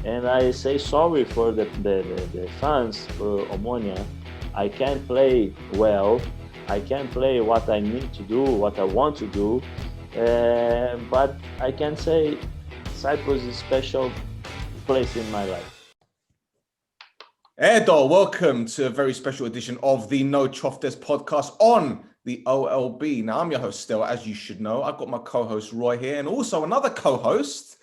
And I say sorry for the fans for Omonia. I can't play well. I can't play what I need to do, what I want to do. But I can say Cyprus is a special place in my life. Edo, welcome to a very special edition of the No Choftes podcast on the OLB. Now, I'm your host still, as you should know. I've got my co-host Roy here and also another co-host.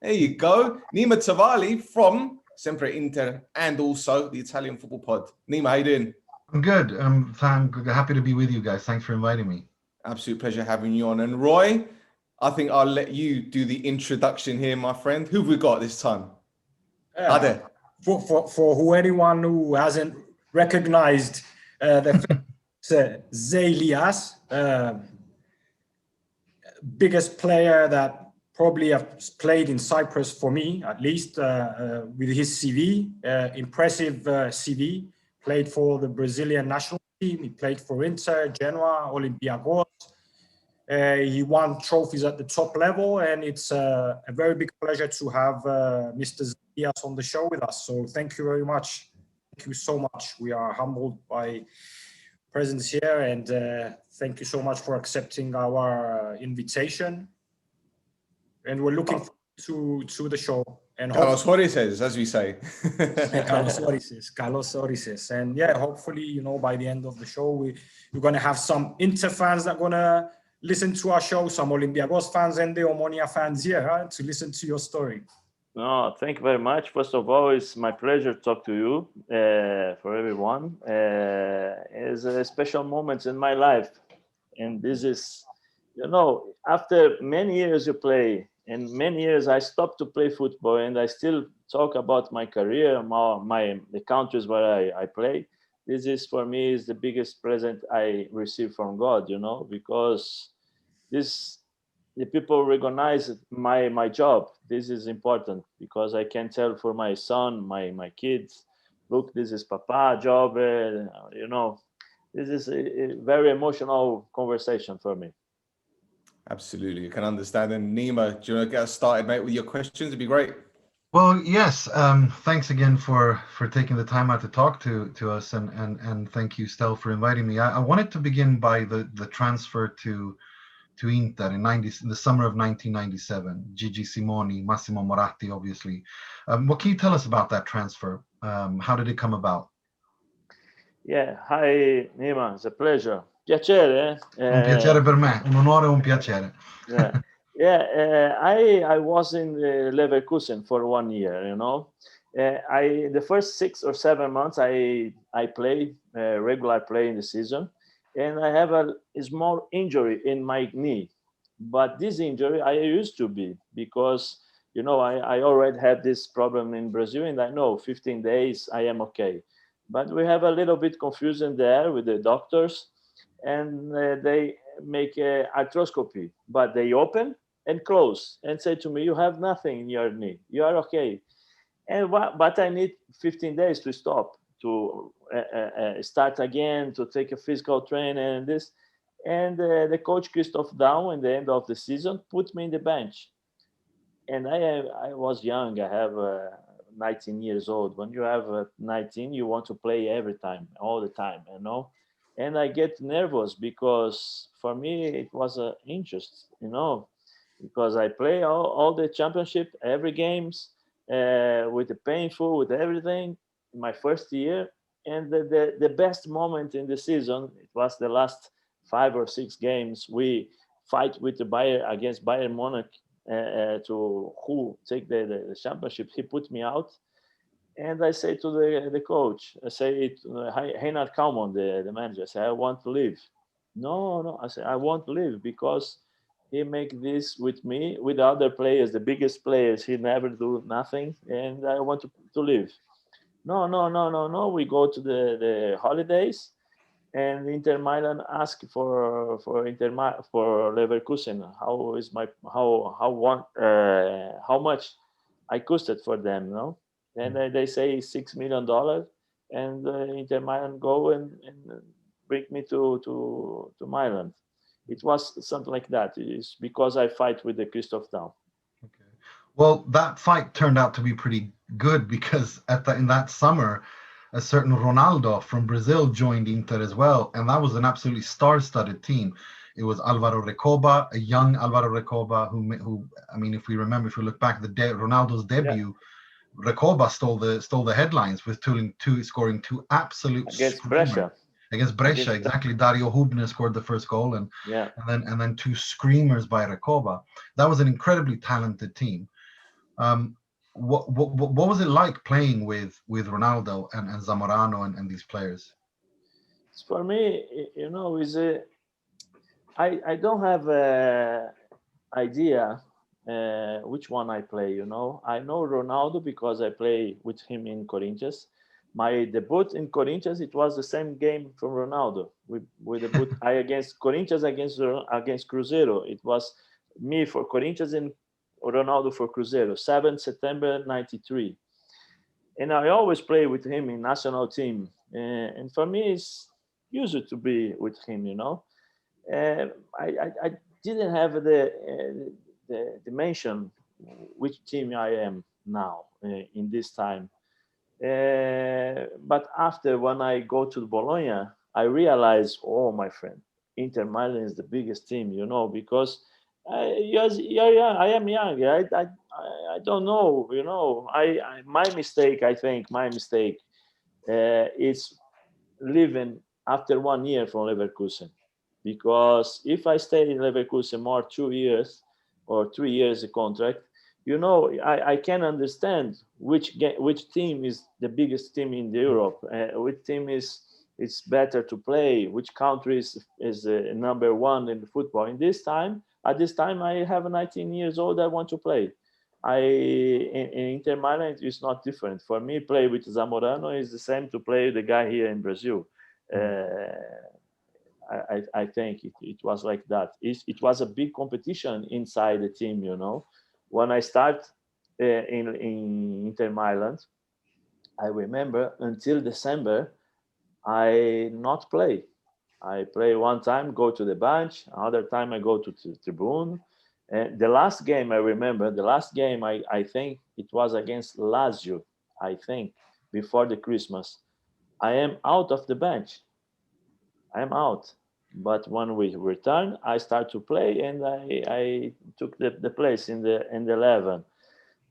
There you go. Nima Tavallaey from Sempre Inter and also the Italian Football Pod. Nima, how you doing? I'm good. I'm happy to be with you guys. Thanks for inviting me. Absolute pleasure having you on. And Roy, I think I'll let you do the introduction here, my friend. Who've we got this time? Ade. For anyone who hasn't recognized the Elias, biggest player that probably have played in Cyprus for me, at least with his CV, impressive CV. Played for the Brazilian national team. He played for Inter, Genoa, Olympiakos. He won trophies at the top level, and it's a very big pleasure to have Mr. Elias on the show with us. So thank you very much. Thank you so much. We are humbled by presence here, and thank you so much for accepting our invitation. And we're looking forward to the show. And Carlos Horises, as we say. Carlos Horises. And yeah, hopefully, by the end of the show, we're going to have some Inter fans that are going to listen to our show, some Olympiakos fans and the Omonia fans here to listen to your story. No, thank you very much. First of all, it's my pleasure to talk to you for everyone. It's a special moment in my life. And this is, after many years you play, and many years I stopped to play football, and I still talk about my career, the countries where I play. This is, for me, is the biggest present I received from God, because the people recognize my job. This is important because I can tell for my son, my kids, look, this is Papa job, this is a very emotional conversation for me. Absolutely, you can understand. And Nima, do you want to get us started, mate, with your questions? It'd be great. Well, yes. Thanks again for taking the time out to talk to us, and thank you, Stel, for inviting me. I wanted to begin by the transfer to Inter in the summer of 1997. Gigi Simoni, Massimo Moratti, obviously. What can you tell us about that transfer? How did it come about? Yeah, hi Nima, it's a pleasure. Piacere. Un piacere per me, un onore, un piacere. I was in Leverkusen for 1 year. The first 6 or 7 months I play regular play in the season, and I have a small injury in my knee. But this injury I used to be because I already had this problem in Brazil, and I know 15 days I am okay. But we have a little bit confusion there with the doctors, and they make a arthroscopy, but they open and close and say to me, you have nothing in your knee, you are okay. But I need 15 days to stop, to start again, to take a physical training and this. And the coach Christoph Daum, in the end of the season, put me in the bench. And I was young. I have 19 years old. When you have 19, you want to play every time, all the time, And I get nervous because for me it was an interest, because I play all the championship, every games, with the painful, with everything. In my first year, and the best moment in the season, it was the last 5 or 6 games. We fight with the Bayern against Bayern Munich to who take the championship. He put me out, and I say to the coach, I say, Reinhard Kalman, the manager, I say, I want to leave. No, I say, I want to leave because he make this with me, with the other players, the biggest players. He never do nothing, and I want to leave. No. We go to the holidays, and Inter Milan ask for Leverkusen. How much I costed for them, And they say $6 million, and Inter Milan go and bring me to Milan. It was something like that. It's because I fight with the Christoph Daum. Okay. Well, that fight turned out to be pretty good because in that summer, a certain Ronaldo from Brazil joined Inter as well, and that was an absolutely star-studded team. It was Alvaro Recoba, a young Alvaro Recoba, who I mean, if we look back, Ronaldo's debut, Recoba stole the headlines with scoring two absolute Against screamers. Brescia. Against Brescia, exactly. Dario Hubner scored the first goal, and then two screamers by Recoba. That was an incredibly talented team. What was it like playing with Ronaldo and Zamorano and these players? For me, I don't have a idea which one I play. I know Ronaldo because I play with him in Corinthians. My debut in Corinthians, it was the same game from Ronaldo. We debut against Corinthians against Cruzeiro. It was me for Corinthians and Ronaldo for Cruzeiro. 7 September 93. And I always play with him in national team. And for me, it's used to be with him. I didn't have the dimension which team I am now in this time. But after when I go to Bologna, I realize, oh my friend, Inter Milan is the biggest team, because yes, I am young. I don't know, my mistake. I think my mistake is leaving after 1 year from Leverkusen, because if I stay in Leverkusen more 2 years or 3 years a contract, I can understand which team is the biggest team in Europe, which team is it's better to play, which country is number one in football. At this time, I have 19 years old. I want to play. In Inter Milan, it's not different. For me, play with Zamorano is the same to play the guy here in Brazil. I think it was like that. It was a big competition inside the team, When I start in Inter Milan, I remember until December, I not play. I play one time, go to the bench. Another time I go to the tribune. And the last game I remember, I think it was against Lazio, I think, before the Christmas. I am out of the bench. I am out. But when we return, I start to play, and I took the place in the 11.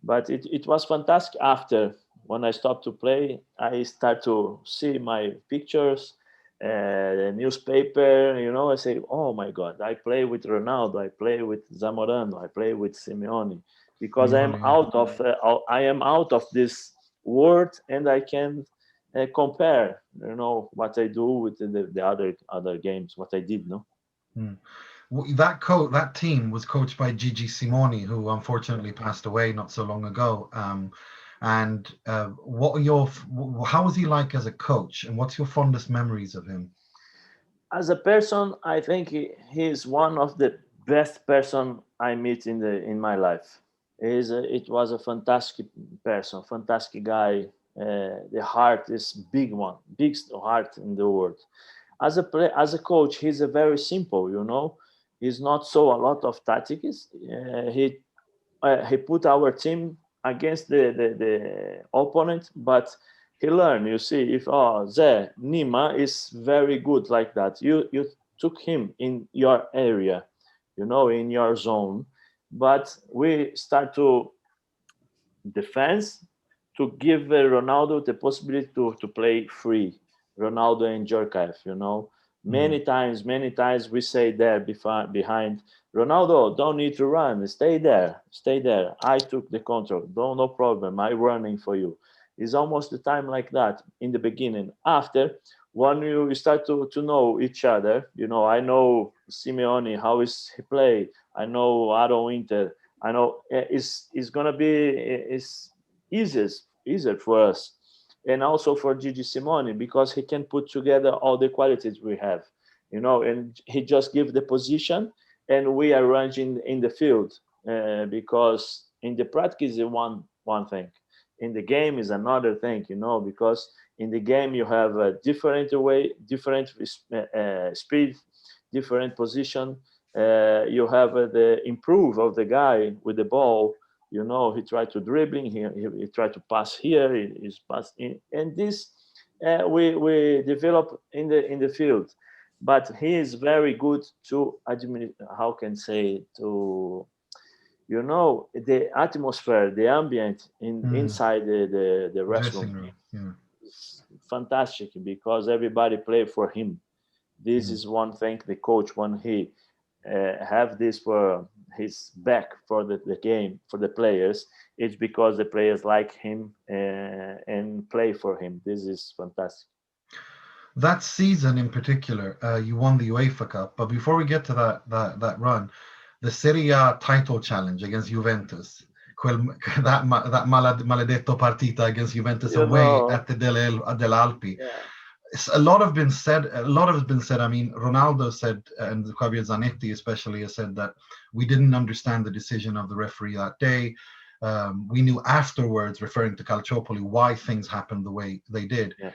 But it was fantastic. After when I stopped to play, I start to see my pictures, the newspaper. I say, oh my God, I play with Ronaldo, I play with Zamorano, I play with Simeone, because I am out of this world, and I can compare, what I do with the other games, what I did, no. That team was coached by Gigi Simoni, who unfortunately passed away not so long ago. How was he like as a coach, and what's your fondest memories of him? As a person, I think he is one of the best person I meet in my life. It was a fantastic person, fantastic guy. The heart is biggest heart in the world. As a coach, he's a very simple, He's not so a lot of tactics. He put our team against the opponent, but he learned. You see, if Nima is very good like that. You took him in your area, in your zone, but we start to defense to give Ronaldo the possibility to play free. Ronaldo and Djorkaeff, Many times we say there behind, Ronaldo, don't need to run. Stay there. I took the control. No problem. I'm running for you. It's almost the time like that in the beginning. After, when you start to know each other, I know Simeone, how is he play. I know Aaron Inter. I know it's gonna be easier for us, and also for Gigi Simoni, because he can put together all the qualities we have, and he just give the position, and we arrange in the field, because in the practice is one thing, in the game is another thing, because in the game you have a different way, different speed, different position. You have the improve of the guy with the ball, He tried to dribbling, he tried to pass here, he's passed in, and this we develop in the field. But he is very good to how can say to the atmosphere, the ambient inside the Dressing restroom. room. Yeah. It's fantastic because everybody play for him. This is one thing the coach when he have this for his back for the game for the players. It's because the players like him and play for him. This is fantastic. That season in particular, you won the UEFA Cup. But before we get to that run, the Serie A title challenge against Juventus, that maledetto partita against Juventus away at the dell'Alpi. Yeah. A lot has been said. I mean, Ronaldo said, and Javier Zanetti especially has said that we didn't understand the decision of the referee that day. We knew afterwards, referring to Calciopoli, why things happened the way they did. Yeah.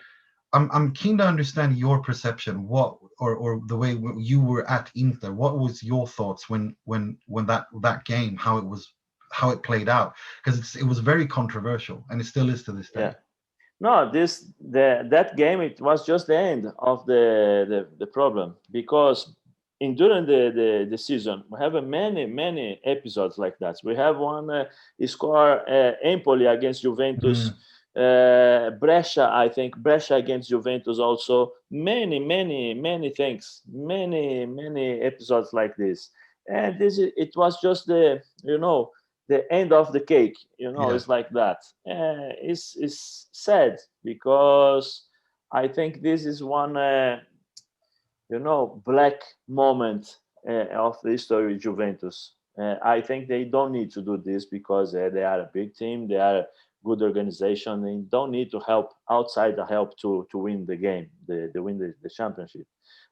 I'm keen to understand your perception, or the way you were at Inter. What was your thoughts when that game, how it played out? Because it was very controversial, and it still is to this day. Yeah. No, that game, it was just the end of the problem, because during the season we have many episodes like that. We have one he scored Empoli against Juventus, Brescia, I think Brescia against Juventus also. Many things, many episodes like this, and it was just the end of the cake. It's like that. It's sad because I think this is one black moment of the history of Juventus. I think they don't need to do this because they are a big team, they are a good organization. They don't need to help outside the help to win the game, to win the championship.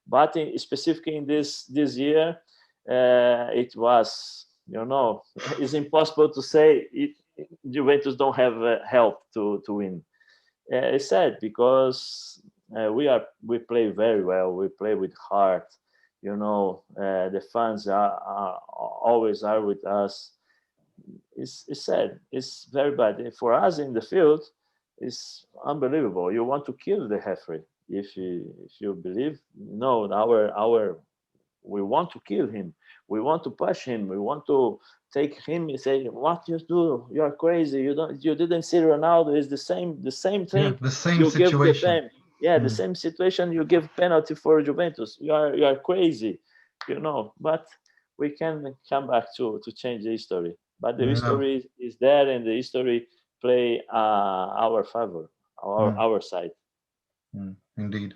But specifically in this year, it was, it's impossible to say Juventus don't have help to win. It's sad because we play very well. We play with heart. The fans are always with us. It's sad. It's very bad for us in the field. It's unbelievable. You want to kill the referee if you believe. No, we want to kill him. We want to push him. We want to take him and say, "What you do? You are crazy. You didn't see Ronaldo. It's the same thing. Yeah, the same situation. The same situation. You give penalty for Juventus. You are crazy, But we can come back to change the history. But the history is there, and the history play our favor, our side. Indeed.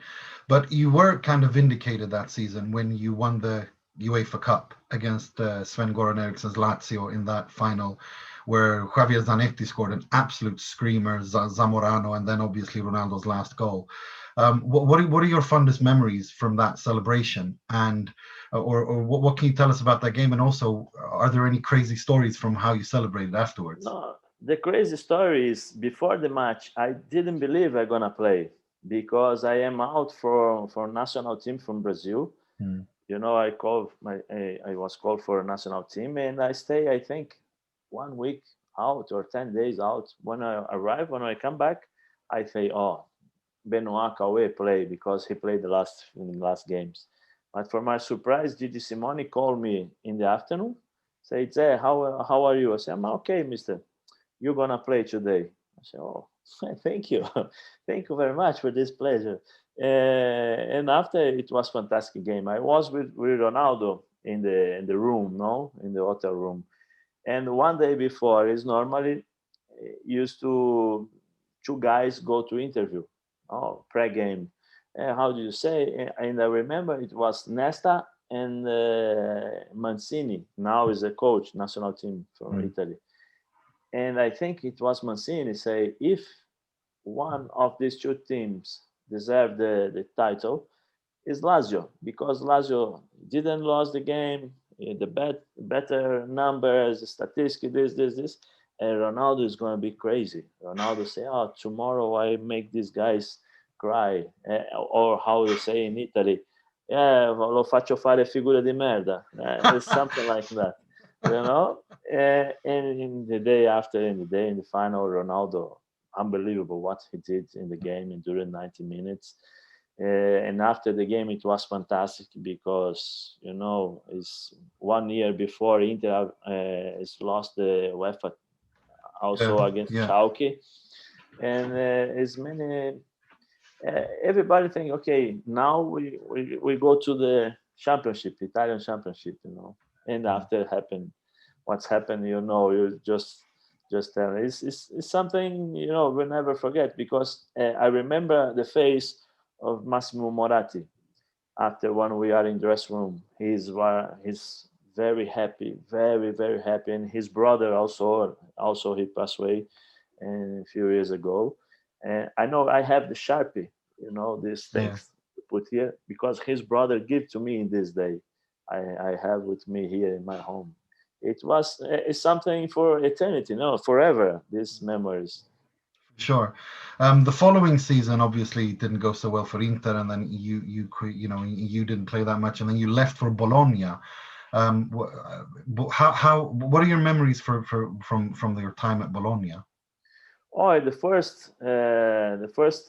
But you were kind of vindicated that season when you won the UEFA Cup against Sven-Goran Eriksson's Lazio in that final, where Javier Zanetti scored an absolute screamer, Zamorano, and then obviously Ronaldo's last goal. What are your fondest memories from that celebration, and or what can you tell us about that game? And also, are there any crazy stories from how you celebrated afterwards? No, the crazy story is before the match, I didn't believe I'm gonna play because I am out for national team from Brazil. I was called for a national team, and I stay, I think, 1 week out or 10 days out. When I come back, I say, "Oh, Benoit Cauê play," because he played in the last games. But for my surprise, Gigi Simoni called me in the afternoon, said, "Hey, how are you?" I said, "I'm okay, mister. You're gonna play today." I said, "Oh, thank you. Thank you very much for this pleasure." And after, it was fantastic game. I was with Ronaldo in the room, in the hotel room. And one day before, is normally used to 2 guys go to interview, pre-game. How do you say? And I remember it was Nesta and Mancini. Now is a coach, national team from Italy. And I think it was Mancini say, if one of these 2 teams deserve the title, is Lazio, because Lazio didn't lose the game, the better numbers, statistics, this, and Ronaldo is going to be crazy. Ronaldo say, "Oh, tomorrow I make these guys cry," or how you say in Italy, "Lo faccio fare figura di merda." It's something like that. And in the day after, in the final, Ronaldo, unbelievable what he did in the game and during 90 minutes. And after the game, it was fantastic because it's 1 year before Inter is lost the UEFA also against Yeah. Schalke, and it's many. Everybody think, okay, now we go to the championship, Italian championship, and after what's happened, you just tell. It's something we'll never forget because I remember the face of Massimo Moratti after when we are in dress room. He's very happy, very very happy, and his brother also he passed away a few years ago. And I know I have the Sharpie, these things to put here because his brother gave to me in this day. I have with me here in my home. It's something for eternity, forever. These memories. Sure. The following season obviously didn't go so well for Inter, and then you didn't play that much, and then you left for Bologna. What are your memories from your time at Bologna? Oh, the first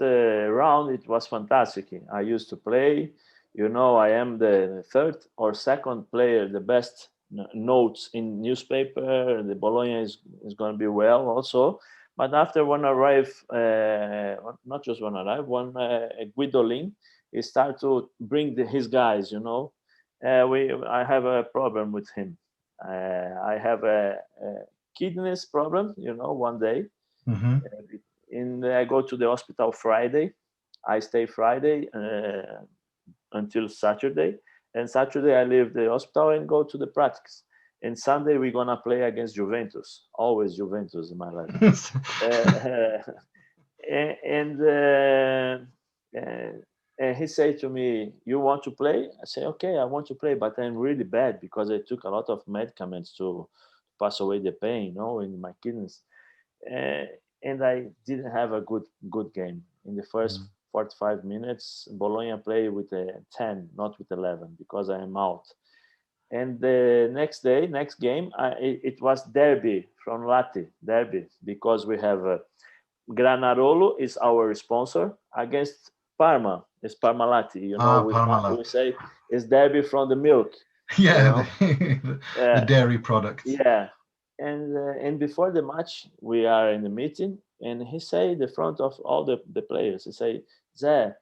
round, it was fantastic. I used to play. I am the third or second player, the best notes in newspaper. The Bologna is going to be well also. But after one arrive, not just one arrive, one Guidolin, he start to bring his guys. I have a problem with him. I have a kidneys problem. One day. Mm-hmm. I go to the hospital Friday. I stay Friday until Saturday, and Saturday I leave the hospital and go to the practice. And Sunday we're gonna play against Juventus. Always Juventus in my life. And he said to me, "You want to play?" I say, "Okay, I want to play, but I'm really bad because I took a lot of medicaments to pass away the pain, in my kidneys." Uh, and I didn't have a good game. In the first 45 minutes, Bologna played with a 10, not with 11, because I am out. And the next game, it was derby from Lati, derby, because we have Granarolo is our sponsor against Parma. It's Parmalat. Parmalat. We say it's derby from the milk. Yeah, the dairy product. Yeah, and before the match, we are in the meeting, and he say the front of all the players, he say, "Zé,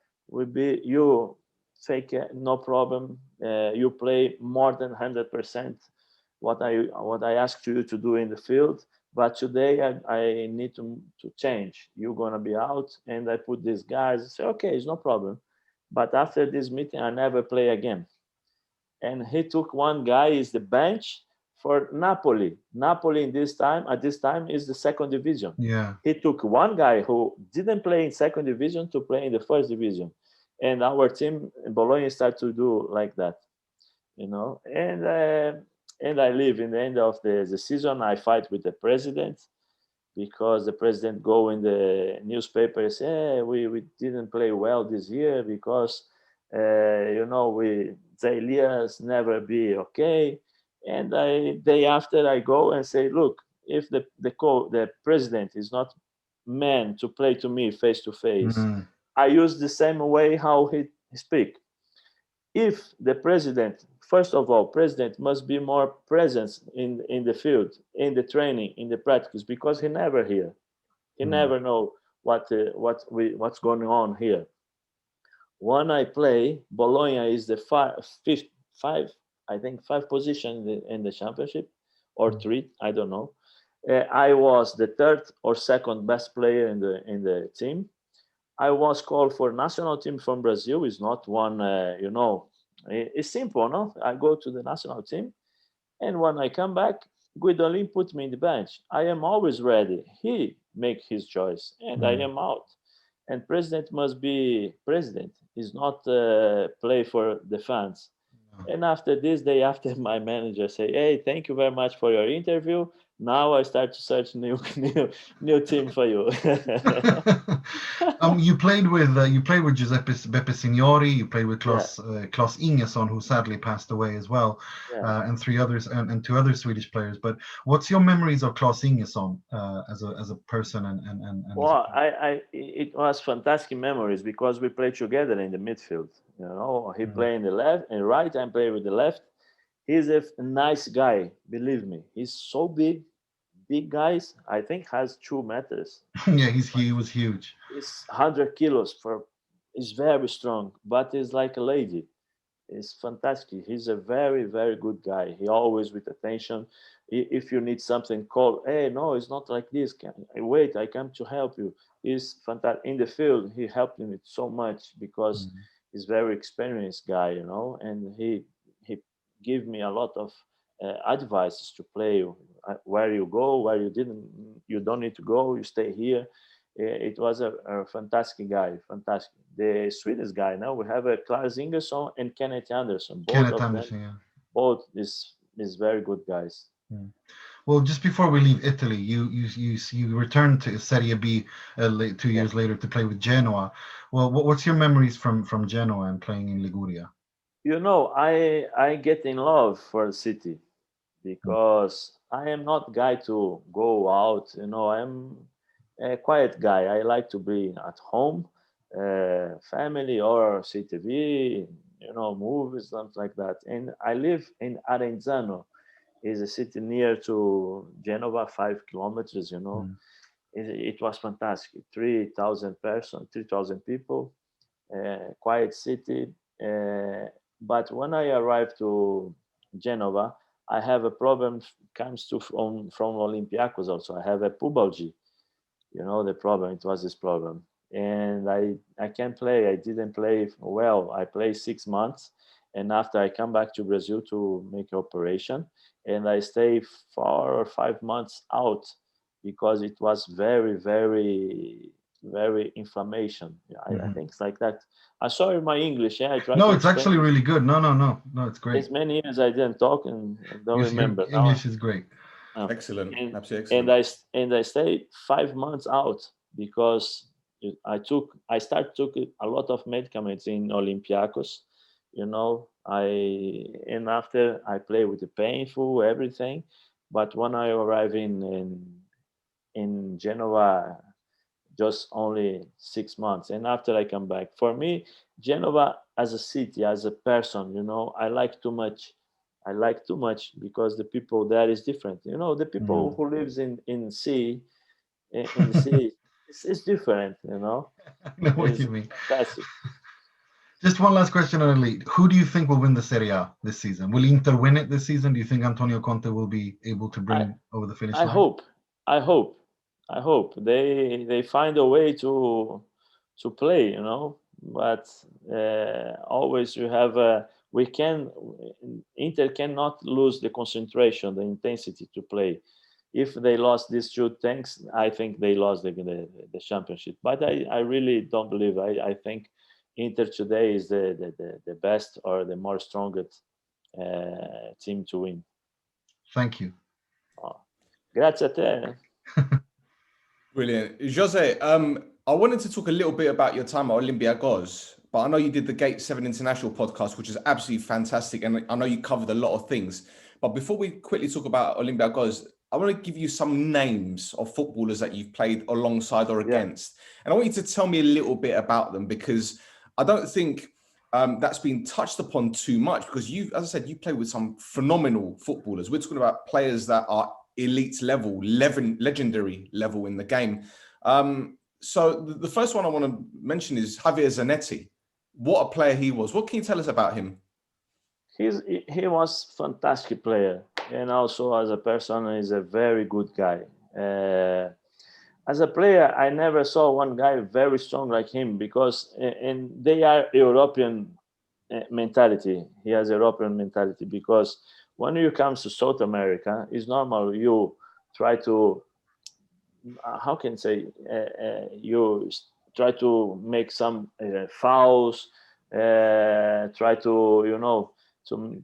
you fake no problem. You play more than 100% what I asked you to do in the field, but today I need to change. You're gonna be out, and I put these guys." I say, "Okay, it's no problem." But after this meeting, I never play again. And he took one guy is the bench for Napoli. Napoli at this time is the second division. Yeah. He took one guy who didn't play in second division to play in the first division. And our team in Bologna started to do like that, and I leave in the end of the season. I fight with the president because the president go in the newspaper and say, "Hey, we didn't play well this year because the Elias never be okay." And day after I go and say, "Look, if the president is not man to play to me face to face, I use the same way how he speak. If the president, first of all, president must be more present in the field, in the training, in the practice, because he never here. He never know what's going on here. When I play, Bologna is the five position in the championship, or three, I don't know. I was the third or second best player in the team. I was called for national team from Brazil. It's not one, it's simple, no? I go to the national team, and when I come back, Guidolin put me in the bench. I am always ready. He make his choice, and I am out. And president must be president. He's not play for the fans. And after this day, after my manager say, "Hey, thank you very much for your interview. Now I start to search new team for you. You played with Giuseppe Beppe Signori. You played with Yeah, Claes Ingesson, who sadly passed away as well, yeah. and three others and two other Swedish players. But what's your memories of Claes Ingesson as a person and as a Well, player? it was fantastic memories because we played together in the midfield. He Mm. played in the left and right. I play with the left. He's a nice guy, believe me. He's so big guys. I think has 2 meters. Yeah, he was huge. He's 100 kilos for. He's very strong, but he's like a lady. It's fantastic. He's a very, very good guy. He always with attention. If you need something, call. Hey, no, it's not like this. Wait, I come to help you. He's fantastic in the field. He helped me so much because Mm. he's very experienced guy, and he gave me a lot of advices to play. Where you go, where you don't need to go. You stay here. It was a fantastic guy, fantastic. The Swedish guy now we have a Klaus Ingersson and Kenneth Anderson. Both Kenneth of them, Anderson, yeah. both is very good guys. Mm. Well, just before we leave Italy, you returned to Serie B 2 years later to play with Genoa. Well, what's your memories from Genoa and playing in Liguria? I get in love for the city because I am not guy to go out. I'm a quiet guy. I like to be at home, family or CTV, movies, something like that. And I live in Arenzano, is a city near to Genova, 5 kilometers. Mm. It was fantastic. 3,000 people, quiet city. But when I arrived to Genova, I have a problem comes to from Olympiakos also. I have a pubalgia. The problem. It was this problem, and I can't play. I didn't play well. I played 6 months, and after I come back to Brazil to make an operation, and I stay 4 or 5 months out because it was very, very, very inflammation. I think it's like that. I'm sorry, my English. Yeah, I try No, to it's explain. actually really good. No, it's great. It's many years I didn't talk and I don't Your remember now. English is great. Excellent. And Absolutely and excellent. I stayed 5 months out because I started took a lot of medicaments in Olympiakos. And after I play with the painful everything, but when I arrive in Genova, just only 6 months, and after I come back, for me, Genova as a city, as a person, I like too much. I like too much because the people there is different. The people who lives in sea in the sea, it's different. I know what It's you mean. fantastic. Just one last question on the league. Who do you think will win the Serie A this season? Will Inter win it this season? Do you think Antonio Conte will be able to bring I it over the finish I line? hope. I hope. I hope they find a way to play. But always you have Inter cannot lose the concentration, the intensity to play. If they lost these two things, I think they lost the championship. But I really don't believe. I think Inter today is the best or the more strongest team to win. Thank you. Oh, grazie a te. Brilliant. Jose, I wanted to talk a little bit about your time at Olympiakos, but I know you did the Gate 7 International podcast, which is absolutely fantastic. And I know you covered a lot of things. But before we quickly talk about Olympiakos, I want to give you some names of footballers that you've played alongside or Yeah. against. And I want you to tell me a little bit about them because I don't think that's been touched upon too much because as I said, you play with some phenomenal footballers. We're talking about players that are elite level, legendary level in the game. So the first one I want to mention is Javier Zanetti. What a player he was. What can you tell us about him? He was fantastic player, and also as a person, he's a very good guy. As a player, I never saw one guy very strong like him because, and they are European mentality. He has European mentality because when you come to South America, it's normal you try to, how can I say, you try to make some fouls, try to, to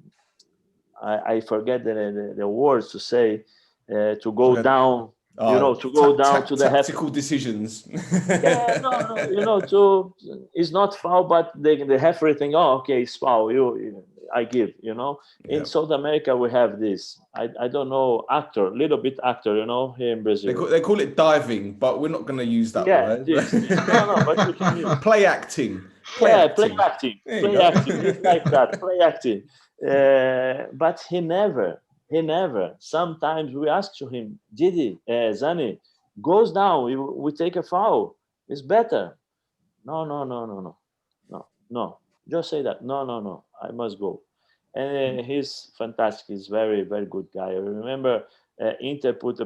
I forget the words to say, to go down. To go down to the tactical decisions. Yeah, no, it's not foul, but they everything. Oh, okay, it's foul. I give. In South America we have this. I don't know, little bit actor. Here in Brazil. They call it diving, but we're not going to use that word. No, but we can use play acting. Play acting. It's like that. Play acting. But he never. Sometimes we ask to him, Didi, Zani, goes down. We take a foul. It's better. No. Just say that. No. I must go. And he's fantastic. He's very, very good guy. I remember Inter put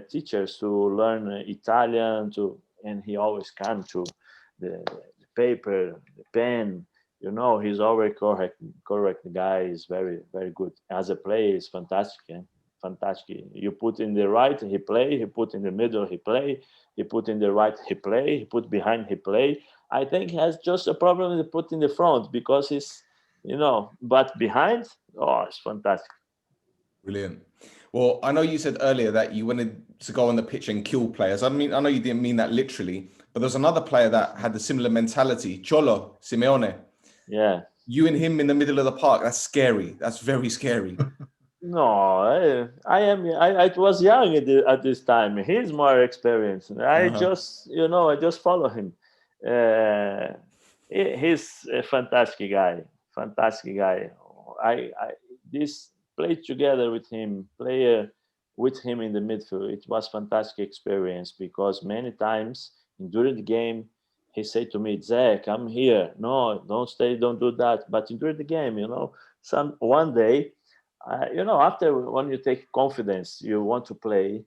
teachers to learn Italian and he always come to the paper, the pen. He's always correct. The guy is very, very good. As a player, he's fantastic. Fantastic. You put in the right, he play. He put in the middle, he play. He put in the right, he play. He put behind, he play. I think he has just a problem with put in the front because he's, but behind, it's fantastic. Brilliant. Well, I know you said earlier that you wanted to go on the pitch and kill players. I know you didn't mean that literally, but there's another player that had the similar mentality, Cholo Simeone. Yeah. You and him in the middle of the park, that's scary. That's very scary. No, I was young at this time. He's more experienced. I just follow him. He's a fantastic guy. This played together with him, play with him in the midfield. It was fantastic experience because many times during the game, he said to me, Zé, come here. No, don't stay, don't do that. But during the game, one day, after when you take confidence, you want to play.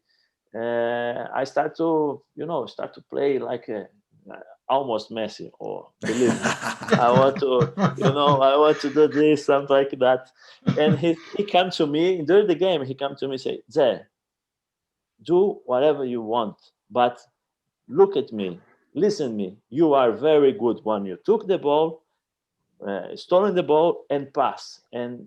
I start to play like almost Messi. Or believe me, I want to do this, something like that. And he come to me during the game. He come to me and say, Zé, do whatever you want, but look at me, listen me. You are very good when you took the ball, stolen the ball and pass, and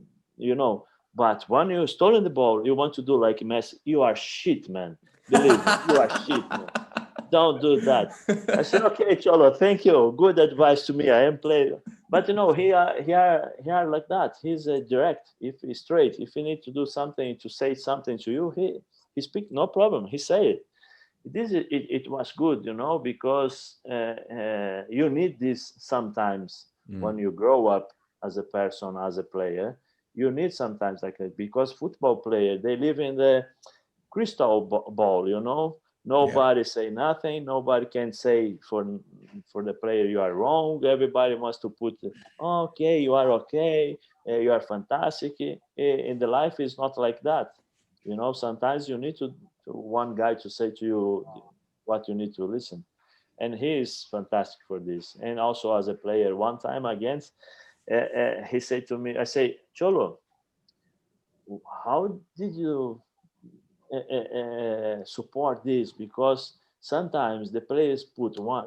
But when you stolen the ball, you want to do like Messi. You are shit, man. Believe me, you are shit, man. Don't do that. I said, okay, Cholo, thank you. Good advice to me. I am player. But he are like that. He's direct. If he's straight, if he need to do something, to say something to you, he speak, no problem. He say it. It was good, because you need this sometimes when you grow up as a person, as a player. You need sometimes like that because football players, they live in the crystal ball, Nobody say nothing. Nobody can say for the player you are wrong. Everybody wants to put, okay, you are okay, you are fantastic. In the life, it's not like that. Sometimes you need to one guy to say to you what you need to listen. And he is fantastic for this. And also as a player, one time against, he said to me, I say, Cholo, how did you support this? Because sometimes the players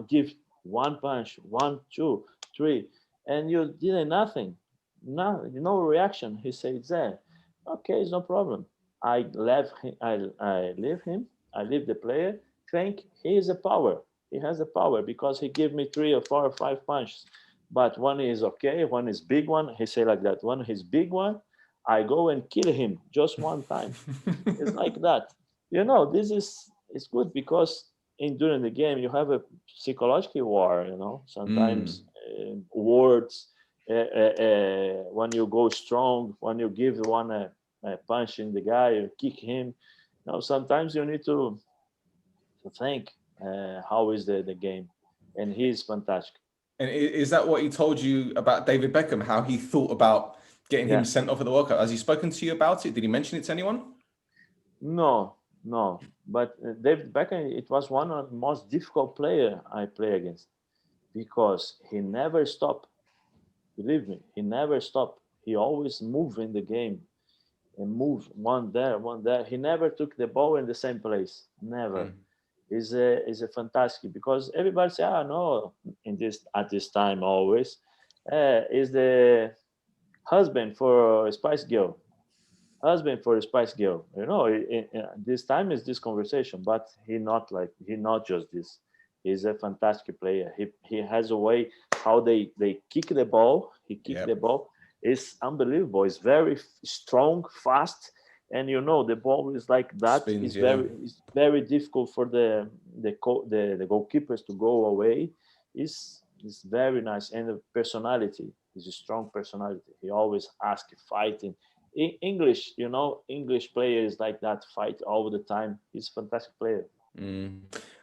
give one punch, 1, 2, 3, and you did nothing, no reaction. He said, there, okay, it's no problem. I leave him. I leave the player. Think he is a power. He has a power because he gave me 3 or 4 or 5 punches. But one is okay, one is big one. He say like that. One is big one. I go and kill him just one time. It's like that. This is good because during the game you have a psychological war. Sometimes words. When you go strong, when you give one a punch in the guy, you kick him. Sometimes you need to think how is the game, and he's fantastic. And is that what he told you about David Beckham? How he thought about getting him sent off at the World Cup? Has he spoken to you about it? Did he mention it to anyone? No. But David Beckham, it was one of the most difficult players I play against because he never stopped. Believe me, he never stopped. He always moved in the game and moved one there, one there. He never took the ball in the same place. Never. Is a fantastic because everybody say, no, at this time always is the husband for Spice Girl. husband for a Spice Girl. This time is this conversation, but he not just this. He's a fantastic player. He has a way how they kick the ball. He kick Yep. the ball. It's unbelievable. It's very strong, fast, and the ball is like that. Spins, It's very difficult for the goalkeepers to go away. It's very nice, and the personality is a strong personality. He always asks fighting. English, English players like that fight all the time. He's a fantastic player. Mm.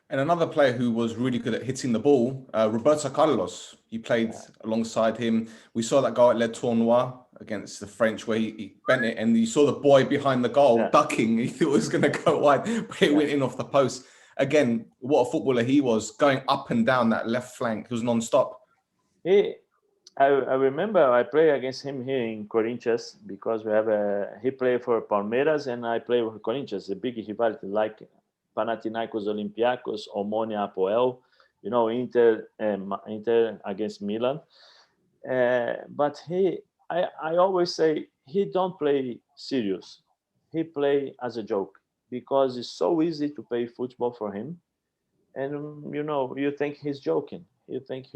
And another player who was really good at hitting the ball, Roberto Carlos. He played alongside him. We saw that goal at Le Tournoi against the French where he bent it, and you saw the boy behind the goal ducking. He thought it was going to go wide, but it went in off the post. Again, what a footballer he was, going up and down that left flank. It was non-stop. I remember I played against him here in Corinthians because he played for Palmeiras and I played for Corinthians, a big rivalry like Panathinaikos, Olympiakos, Omonia, Apoel, Inter against Milan. But I always say he don't play serious. He play as a joke because it's so easy to play football for him. And, you think he's joking. You think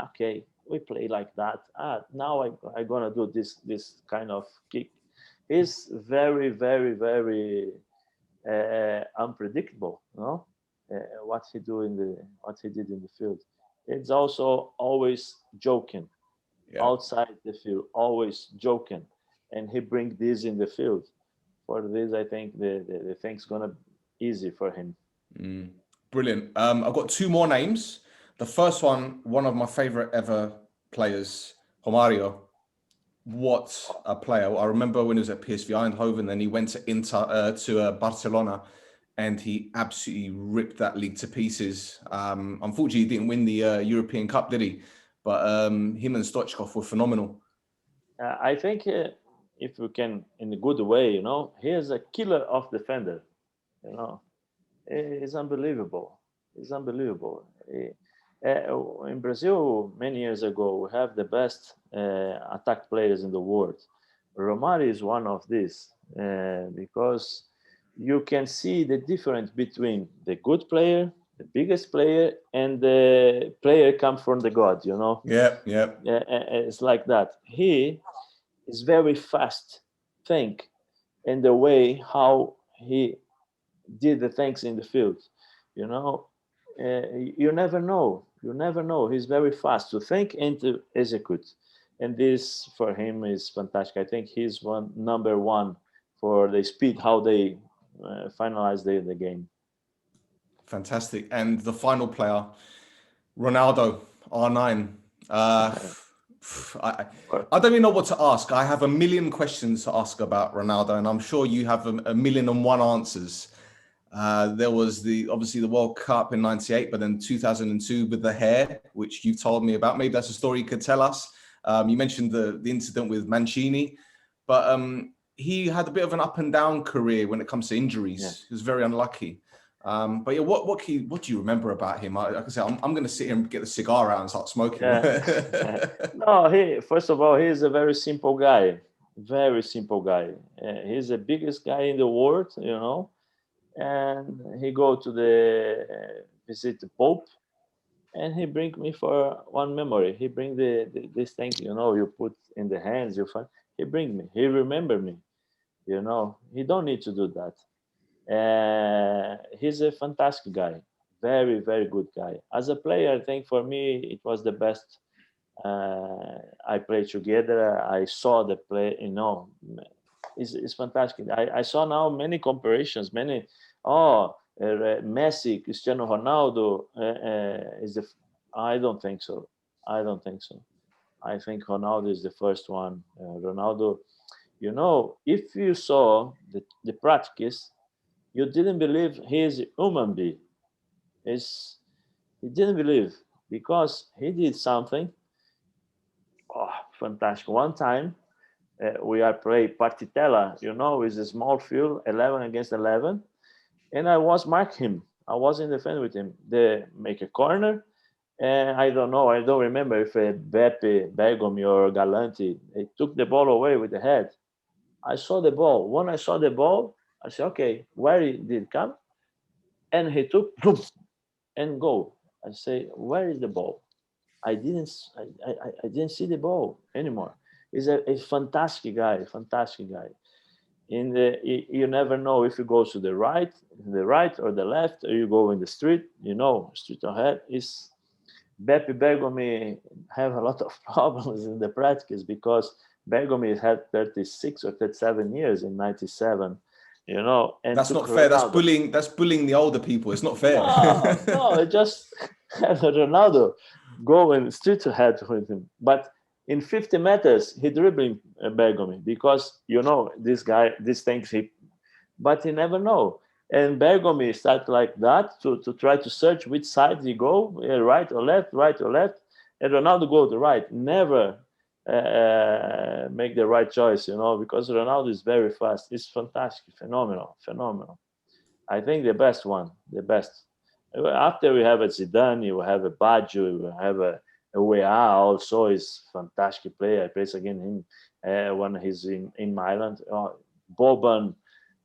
okay, we play like that. Now I'm going to do this kind of kick. He's very, very, very unpredictable, what he did in the field. It's also always joking outside the field, always joking, and he brings this in the field. For this, I think the thing's gonna be easy for him. Brilliant. I've got two more names. The first one of my favorite ever players, Romario. What a player. I remember when he was at PSV Eindhoven, then he went to Barcelona, and he absolutely ripped that league to pieces. Unfortunately, he didn't win the European Cup, did he? But him and Stoichkov were phenomenal. I think if we can, in a good way, he is a killer of defender. It's unbelievable. It's unbelievable. In Brazil, many years ago, we have the best attack players in the world. Romario is one of these because you can see the difference between the good player, the biggest player, and the player comes from the God, Yeah. It's like that. He is very fast, think, in the way how he did the things in the field. You never know. You never know. He's very fast to think and to execute. And this for him is fantastic. I think he's number one for the speed, how they finalize the game. Fantastic. And the final player, Ronaldo, R9. I don't even know what to ask. I have a million questions to ask about Ronaldo, and I'm sure you have a million and one answers. There was obviously the World Cup in '98, but then 2002 with the hair, which you told me about. Maybe that's a story you could tell us. You mentioned the incident with Mancini, but he had a bit of an up and down career when it comes to injuries. Yeah. He was very unlucky. But yeah, what do you remember about him? Like I said, I'm going to sit here and get the cigar out and start smoking. Yeah. No, first of all, he's a very simple guy. Very simple guy. He's the biggest guy in the world, and he go to visit the Pope, and he bring me for one memory. He bring this thing, you put in the hands, you find. He bring me. He remember me, He don't need to do that. He's a fantastic guy, very, very good guy. As a player, I think for me it was the best. I played together. I saw the play. It's fantastic. I saw now many comparisons. Messi, Cristiano Ronaldo is the. I don't think so. I think Ronaldo is the first one. Ronaldo, if you saw the practice, you didn't believe he is a human being. He didn't believe because he did something. Fantastic. One time, we are playing Partitella, is a small field, 11 against 11. And I was marking him. I was in the defense with him. They make a corner. And I don't remember if Beppe, Bergomi, or Galanti, they took the ball away with the head. I saw the ball. When I saw the ball, I said, okay, where did it come? And he took poof, and go. I say, where is the ball? I didn't see the ball anymore. He's a fantastic guy, fantastic guy. In the you never know if you go to the right or the left, or you go in the street. You know, street ahead is. Beppe Bergomi have a lot of problems in the practice because Bergomi had 36 or 37 years in '97. You know, and That's not fair. That's bullying. That's bullying the older people. It's not fair. No, it just had Ronaldo go and straight ahead with him. But in 50 meters, he dribbling Bergomi because you know this guy, this things he, but he never know. And Bergomi start like that to try to search which side he go, right or left, and Ronaldo go to the right. Never make the right choice, you know, because Ronaldo is very fast. He's fantastic, phenomenal. I think the best one, the best. After we have a Zidane, you have a Baggio, you have a Weah also is fantastic player. I plays against him when he's in Milan. Boban,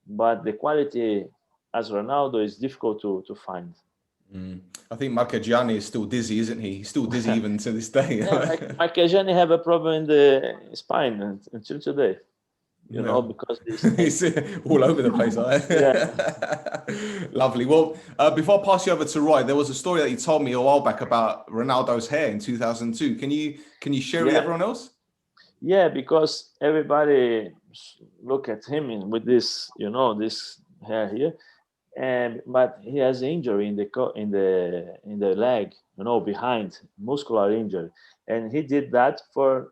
but the quality as Ronaldo is difficult to find. I think Marchegiani is still dizzy, isn't he? He's still dizzy even to this day. Yeah, Marchegiani have a problem in the spine until today. You know, because he's all over the place. Yeah. Lovely. Well, before I pass you over to Roy, there was a story that you told me a while back about Ronaldo's hair in 2002. Can you share with everyone else? Yeah, because everybody look at him with this, you know, this hair here, but he has injury in the leg, you know, behind, muscular injury, and he did that for.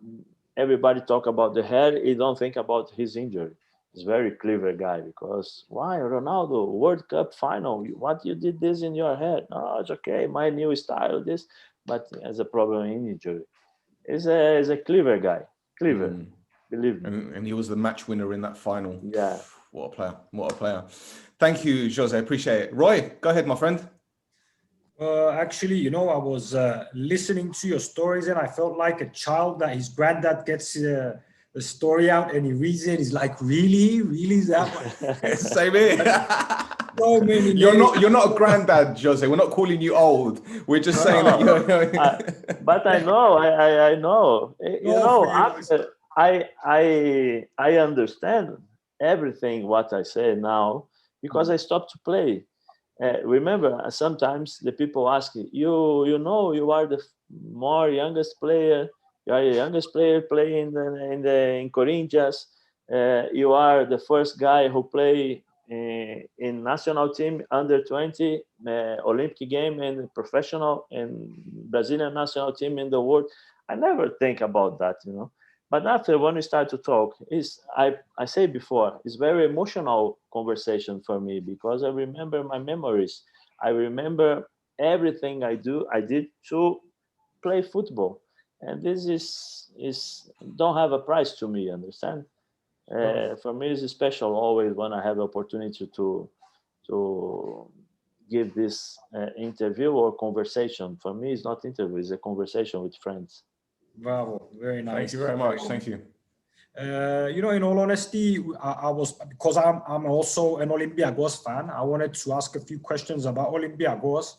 Everybody talk about the hair. He don't think about his injury. He's a very clever guy because why Ronaldo World Cup final? What you did this in your head? No, it's okay. My new style, this, but he has a problem in injury. He's a clever guy. Clever, believe me. And he was the match winner in that final. Yeah. What a player! What a player! Thank you, Jose. Appreciate it. Roy, go ahead, my friend. Actually, you know, I was listening to your stories and I felt like a child that his granddad gets the story out and he reads it. He's like, really is that one? Same here. So many you're not a granddad, Jose. We're not calling you old. We're just saying that you're. But I know. You know, after I understand everything what I say now because I stopped to play. Remember, sometimes the people ask you know, you are the more youngest player. You are the youngest player playing in Corinthians. You are the first guy who play in national team under 20 Olympic game and professional and Brazilian national team in the world. I never think about that, you know. But after when we start to talk, I say before, it's very emotional conversation for me because I remember my memories. I remember everything I did to play football, and this is don't have a price to me. Understand? For me, it's special always when I have opportunity to give this interview or conversation. For me, it's not interview; it's a conversation with friends. Bravo, very nice. Thank you very much. Thank you. You know, in all honesty, I was, because I'm also an Olympiakos fan. I wanted to ask a few questions about Olympiakos,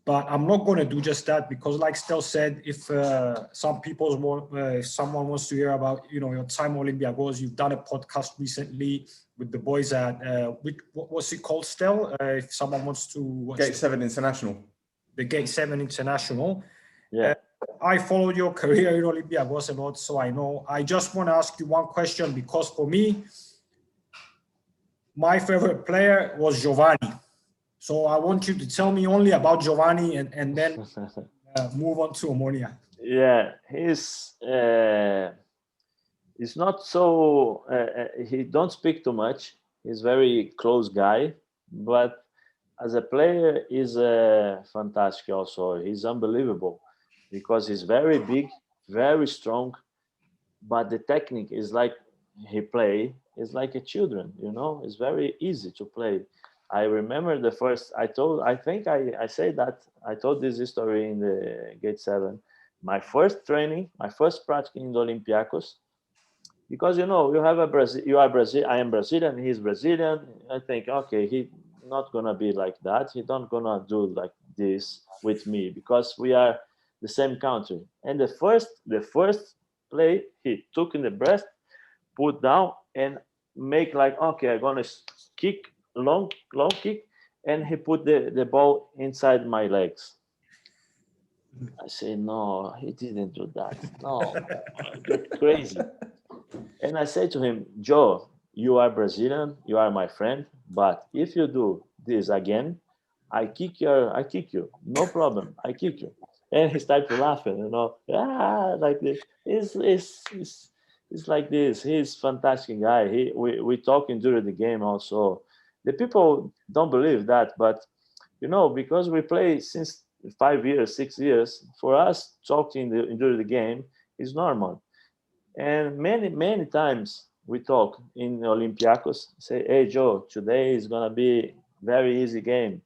but I'm not going to do just that because, like Stel said, if if someone wants to hear about, you know, your time Olympiakos, you've done a podcast recently with the boys at what was it called, Stel? If someone wants to watch Gate 7 International. The Gate 7 International. Yeah. I followed your career in Olympiakos a lot, so I know. I just want to ask you one question because for me, my favorite player was Giovanni. So I want you to tell me only about Giovanni and then move on to Omonia. Yeah, he's not so, he don't speak too much. He's very close guy, but as a player, he's fantastic also. He's unbelievable. Because he's very big, very strong, but the technique is like he play is like a children, you know. It's very easy to play. I remember the first I say that I told this story in the Gate 7. My first training, my first practice in the Olympiakos, because you know you have a Brazil, you are Brazil, I am Brazilian, he's Brazilian. I think okay, he not gonna be like that. He don't gonna do like this with me because we are the same country. And the first play he took in the breast, put down, and make like okay, I'm gonna kick long kick, and he put the ball inside my legs. I say no, he didn't do that. No, I get crazy. And I say to him, Joe, you are Brazilian, you are my friend, but if you do this again, I kick you. No problem, I kick you. And he started laughing, like this. It's like this. He's fantastic guy. We talking during the game also. The people don't believe that, but because we play since 5 years, 6 years, for us talking during the game is normal. And many times we talk in Olympiakos, say, hey, Joe, today is going to be very easy game.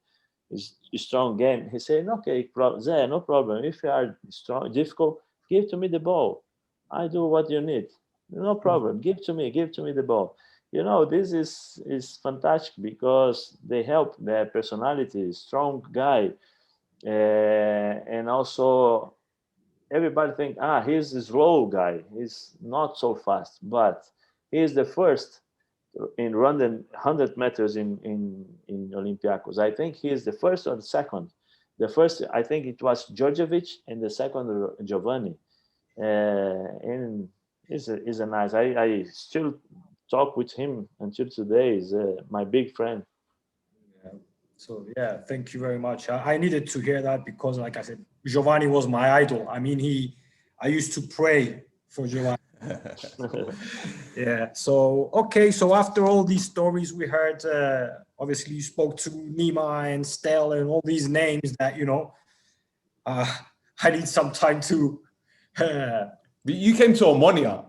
It's a strong game. He said, okay, Zé, no problem. If you are strong, difficult, give to me the ball. I do what you need. No problem. Give to me the ball. This is fantastic because they help their personality, strong guy. And also everybody think, he's a slow guy. He's not so fast, but he's the first in running 100 meters in Olympiakos. I think he is the first or the second. The first, I think it was Djordjevic, and the second Giovanni. And he's a nice. I still talk with him until today. He's my big friend. So yeah, thank you very much. I needed to hear that because, like I said, Giovanni was my idol. I mean, I used to pray for Giovanni. Yeah. So okay. So after all these stories we heard, obviously you spoke to Nima and Stel and all these names that I need some time to. You came to Omonia.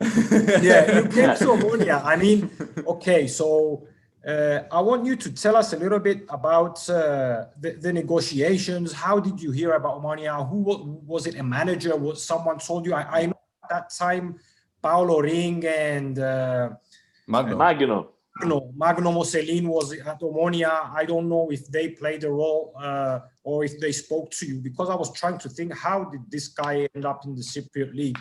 Yeah, you came to Omonia. I mean, okay. So. I want you to tell us a little bit about the negotiations. How did you hear about Omonia? Who was it? A manager? Was someone told you? I know at that time, Paolo Ring and Magno Moselin was at Omonia. I don't know if they played a role or if they spoke to you, because I was trying to think, how did this guy end up in the Cypriot League?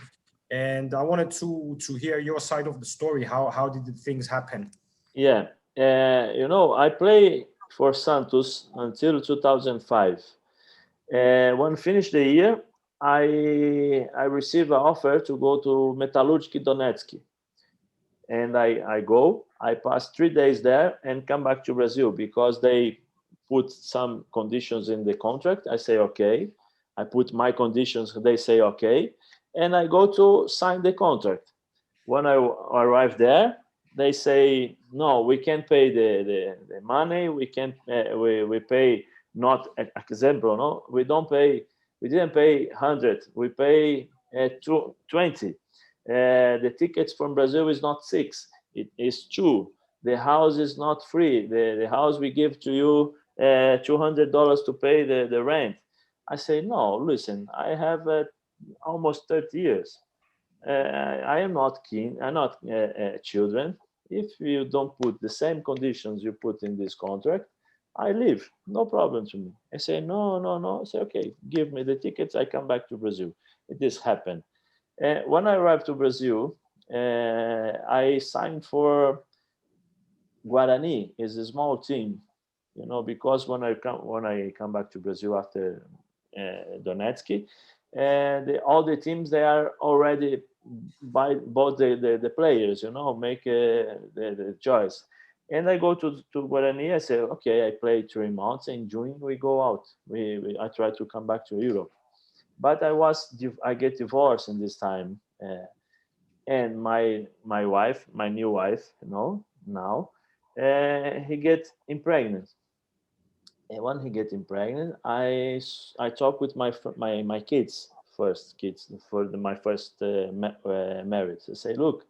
And I wanted to hear your side of the story. How did the things happen? Yeah. I play for Santos until 2005. When finished the year, I received an offer to go to Metallurgic Donetsk. And I go. I pass 3 days there and come back to Brazil because they put some conditions in the contract. I say, okay. I put my conditions. They say, okay. And I go to sign the contract. When I arrive there, they say, no, we can't pay the money. We can't. We pay not example. No, we don't pay. We didn't pay 100. We pay 20. The tickets from Brazil is not 6. It is 2. The house is not free. The house we give to you $200 to pay the rent. I say, no, listen, I have almost 30 years. I am not keen. I'm not children. If you don't put the same conditions you put in this contract, I leave. No problem to me. I say, no. I say, okay, give me the tickets. I come back to Brazil. This happened. When I arrived to Brazil, I signed for Guarani. It's a small team, because when I come back to Brazil after Donetsk, all the teams, they are already bought the players, make the choice. And I go to Guarani. I say, okay, I play 3 months. In June we go out. I try to come back to Europe, but I get divorced in this time, and my wife, my new wife, now, he get impregnated. And when he get impregnated, I talk with my kids, for my first marriage. I say, look,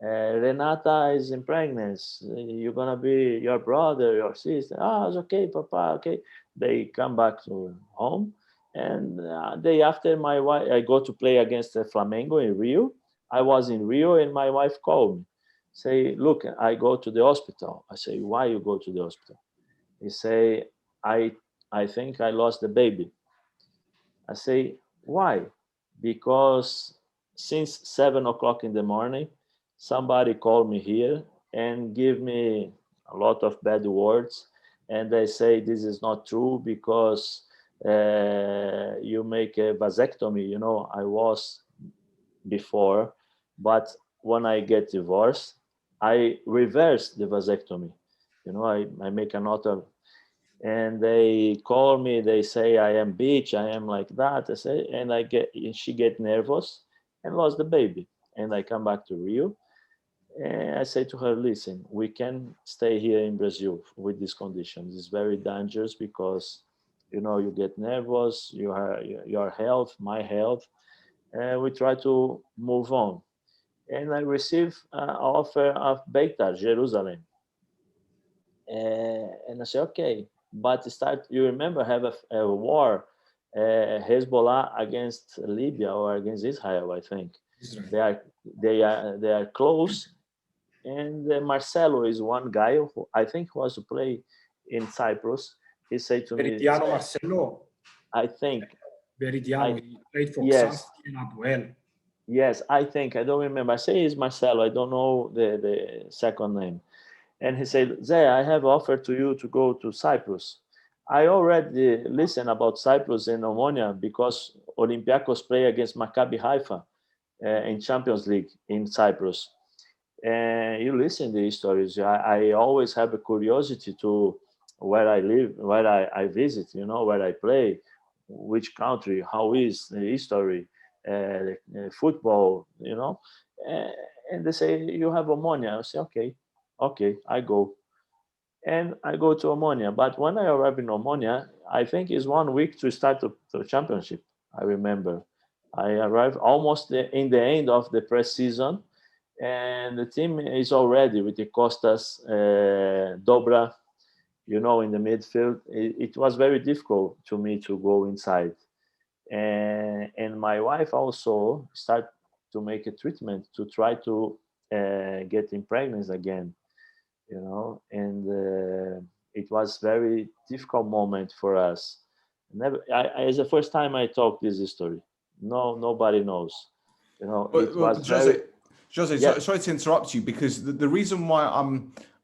Renata is impregnated. You're gonna be your brother, your sister. It's okay, Papa. Okay. They come back to home, and day after, my wife, I go to play against Flamengo in Rio. I was in Rio and my wife called me. Say, look, I go to the hospital. I say, why you go to the hospital? He say, I I think I lost the baby. I say, why? Because since 7 o'clock in the morning, somebody called me here and give me a lot of bad words. And they say this is not true because you make a vasectomy. I was before, but when I get divorced, I reverse the vasectomy. I make another, and they call me. They say I am bitch. I am like that. I say, and she get nervous and lost the baby. And I come back to Rio, and I say to her, listen, we can stay here in Brazil with these conditions. It's very dangerous because, you get nervous. Your health, my health, and we try to move on. And I receive an offer of Beitar, Jerusalem. And I say, okay, but you remember, have a war, Hezbollah against Libya or against Israel, I think. Israel. They are close, and Marcelo is one guy who I think was to play in Cyprus. He said to me, Veridiano Marcelo. I think, Veridiano, he played for yes. Xanthi and Apoel. Yes, I don't remember. I say it's Marcelo. I don't know the second name. And he said, Zé, I have offered to you to go to Cyprus. I already listened about Cyprus and Omonia because Olympiakos play against Maccabi Haifa in Champions League in Cyprus. And you listen to these stories. I always have a curiosity to where I live, where I visit, where I play, which country, how is the history, football, and they say, you have ammonia. I say, okay, I go. And I go to Omonia. But when I arrive in Omonia, I think it's 1 week to start the championship. I remember. I arrived almost in the end of the pre-season, and the team is already with the Costas, Dobra, in the midfield. It was very difficult to me to go inside. And my wife also started to make a treatment to try to get pregnant again, and it was very difficult moment for us. It's the first time I talk this story. No, nobody knows. It was Jose, Yeah. sorry to interrupt you, because the reason why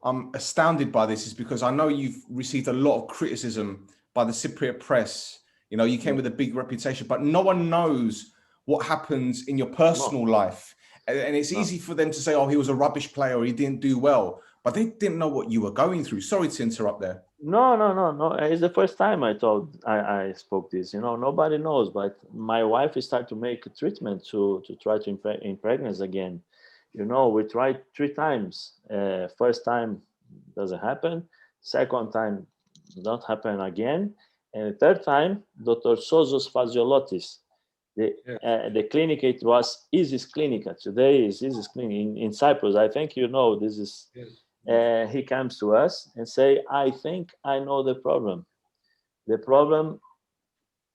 I'm astounded by this is because I know you've received a lot of criticism by the Cypriot press. You came with a big reputation, but no one knows what happens in your personal life. And it's easy for them to say, oh, he was a rubbish player or he didn't do well, but they didn't know what you were going through. Sorry to interrupt there. No. It's the first time I spoke this. Nobody knows, but my wife started to make a treatment to try to impregnate again. We tried 3 times. First time doesn't happen. Second time don't happen again. And the third time, Dr. Sozos Faziolotis, the clinic, it was Isis Clinica. Today is Isis Clinic in Cyprus. I think this is. Yes. He comes to us and say, I think I know the problem. The problem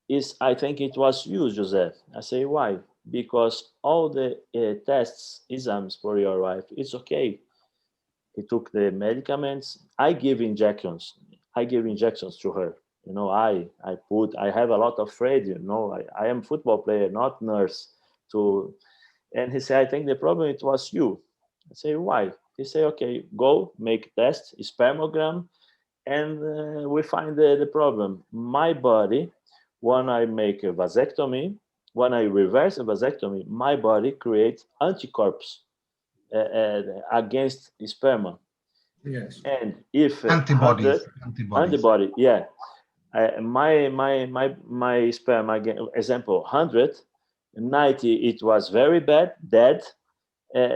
is, I think it was you, Joseph. I say, why? Because all the tests, exams for your wife, it's okay. He took the medicaments. I give injections. To her. I have a lot of afraid, I am football player, not nurse. And he said, I think the problem, it was you. I say, why? He say, okay, go make test, spermogram, and we find the problem. My body, when I make a vasectomy, when I reverse a vasectomy, my body creates anticorps against sperma. Yes. And if Antibodies. antibody, yeah, my sperm, again, example, 100, 90, it was very bad, dead.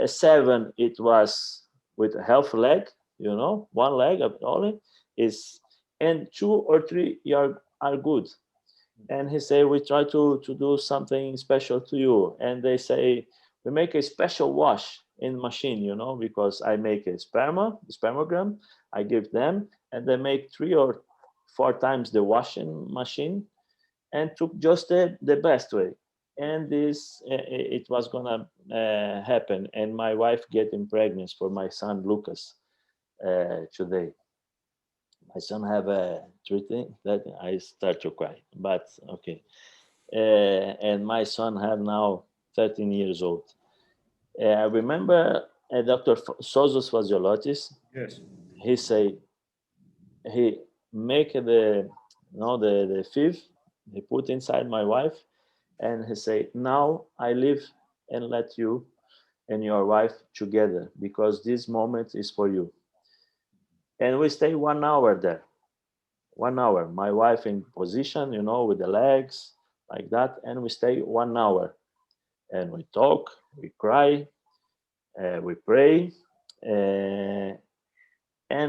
7, it was with a half leg, one leg only is, and 2 or 3 are good. And he say, we try to do something special to you. And they say, we make a special wash in machine, because I make a spermogram, I give them, and they make 3 or 4 times the washing machine, and took just the best way. and this it was gonna happen, and my wife getting pregnant for my son Lucas today. My son have a treating that I start to cry, but okay. And my son have now 13 years old. I remember Dr. Sozos Vaziolotis. Yes. He say he make the fifth. He put inside my wife, and he say, now I live and let you and your wife together because this moment is for you. And we stay 1 hour there. 1 hour. My wife in position, with the legs like that, and we stay 1 hour, and we talk, we cry, we pray, and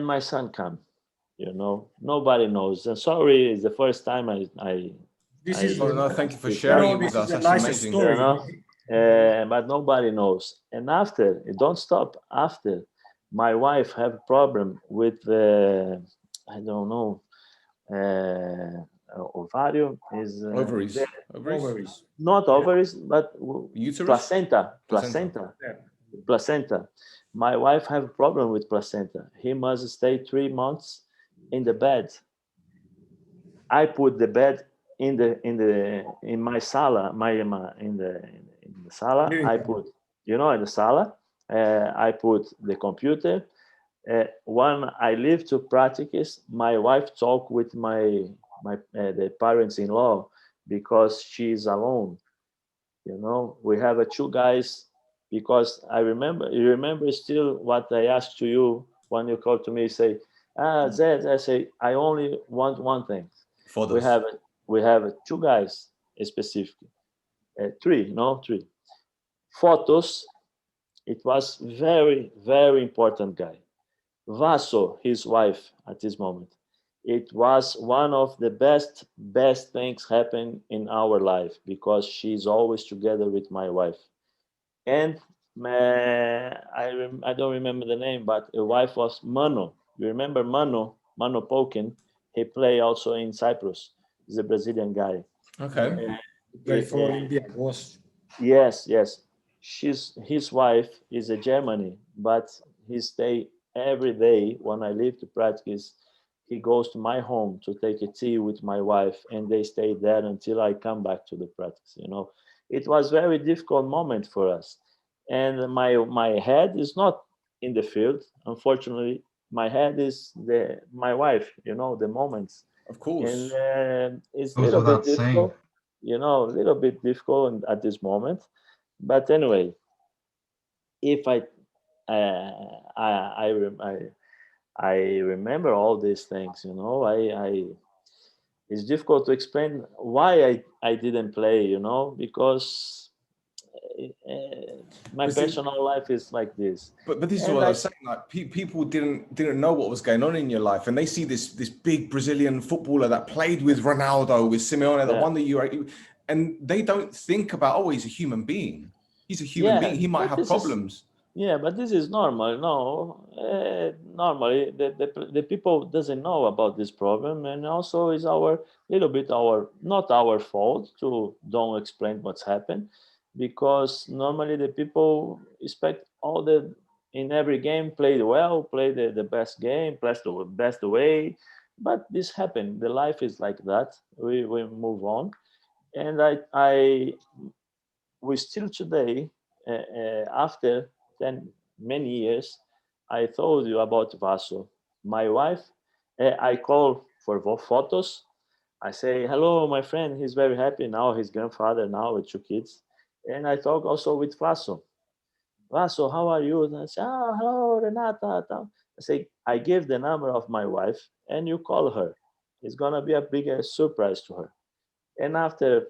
my son come. Nobody knows. And sorry, it's the first time I This is, Oh, no, thank you for this sharing it this with is us. the That's nicest amazing. story. but nobody knows. And after, it don't stop. After, my wife have problem with I don't know, ovario is Ovaries. Ovaries? Ovaries. not ovaries, but Uterus? placenta. Placenta. Yeah. Placenta. My wife have a problem with placenta. He must stay 3 months in the bed. I put the bed in my sala, in the sala. I put, in the sala. I put the computer. When I leave to practice, my wife talk with my the parents-in-law because she's alone. We have two guys because you remember still what I asked to you when you called to me, say, Zed, I say, I only want one thing. For We this. have two guys specifically, three. Photos, it was very, very important guy. Vaso, his wife at this moment. It was one of the best things happen in our life because she's always together with my wife. And I don't remember the name, but the wife was Mano. You remember Mano? Mano Pokin. He play also in Cyprus. He's a Brazilian guy. Okay. Played for Olympiakos. Yes. His wife is a Germany, but he stay every day when I leave to practice. He goes to my home to take a tea with my wife, and they stay there until I come back to the practice. It was very difficult moment for us, and my head is not in the field. Unfortunately, my head is my wife. The moments, Of course. and it's a Goes little bit without saying. difficult. A little bit difficult at this moment. But anyway, if I remember all these things, it's difficult to explain why I didn't play, because my But see- personal life is like this. But this is And what I was saying. Like people didn't know what was going on in your life, and they see this big Brazilian footballer that played with Ronaldo, with Simeone, that won the Euro, and they don't think about, oh, he's a human being. He's a human being. He might have problems. But this is normal. No, normally the people doesn't know about this problem, and also is not our fault to don't explain what's happened, because normally the people expect in every game played well, play the best game, play the best way, but this happened. The life is like that. We move on, and we still today, after 10 many years, I told you about Vaso. My wife, I call for photos. I say, hello, my friend. He's very happy now. His grandfather now with 2 kids. And I talk also with Vaso. Vaso, how are you? And I say, hello, Renata. I say, I give the number of my wife and you call her. It's going to be a bigger surprise to her. And after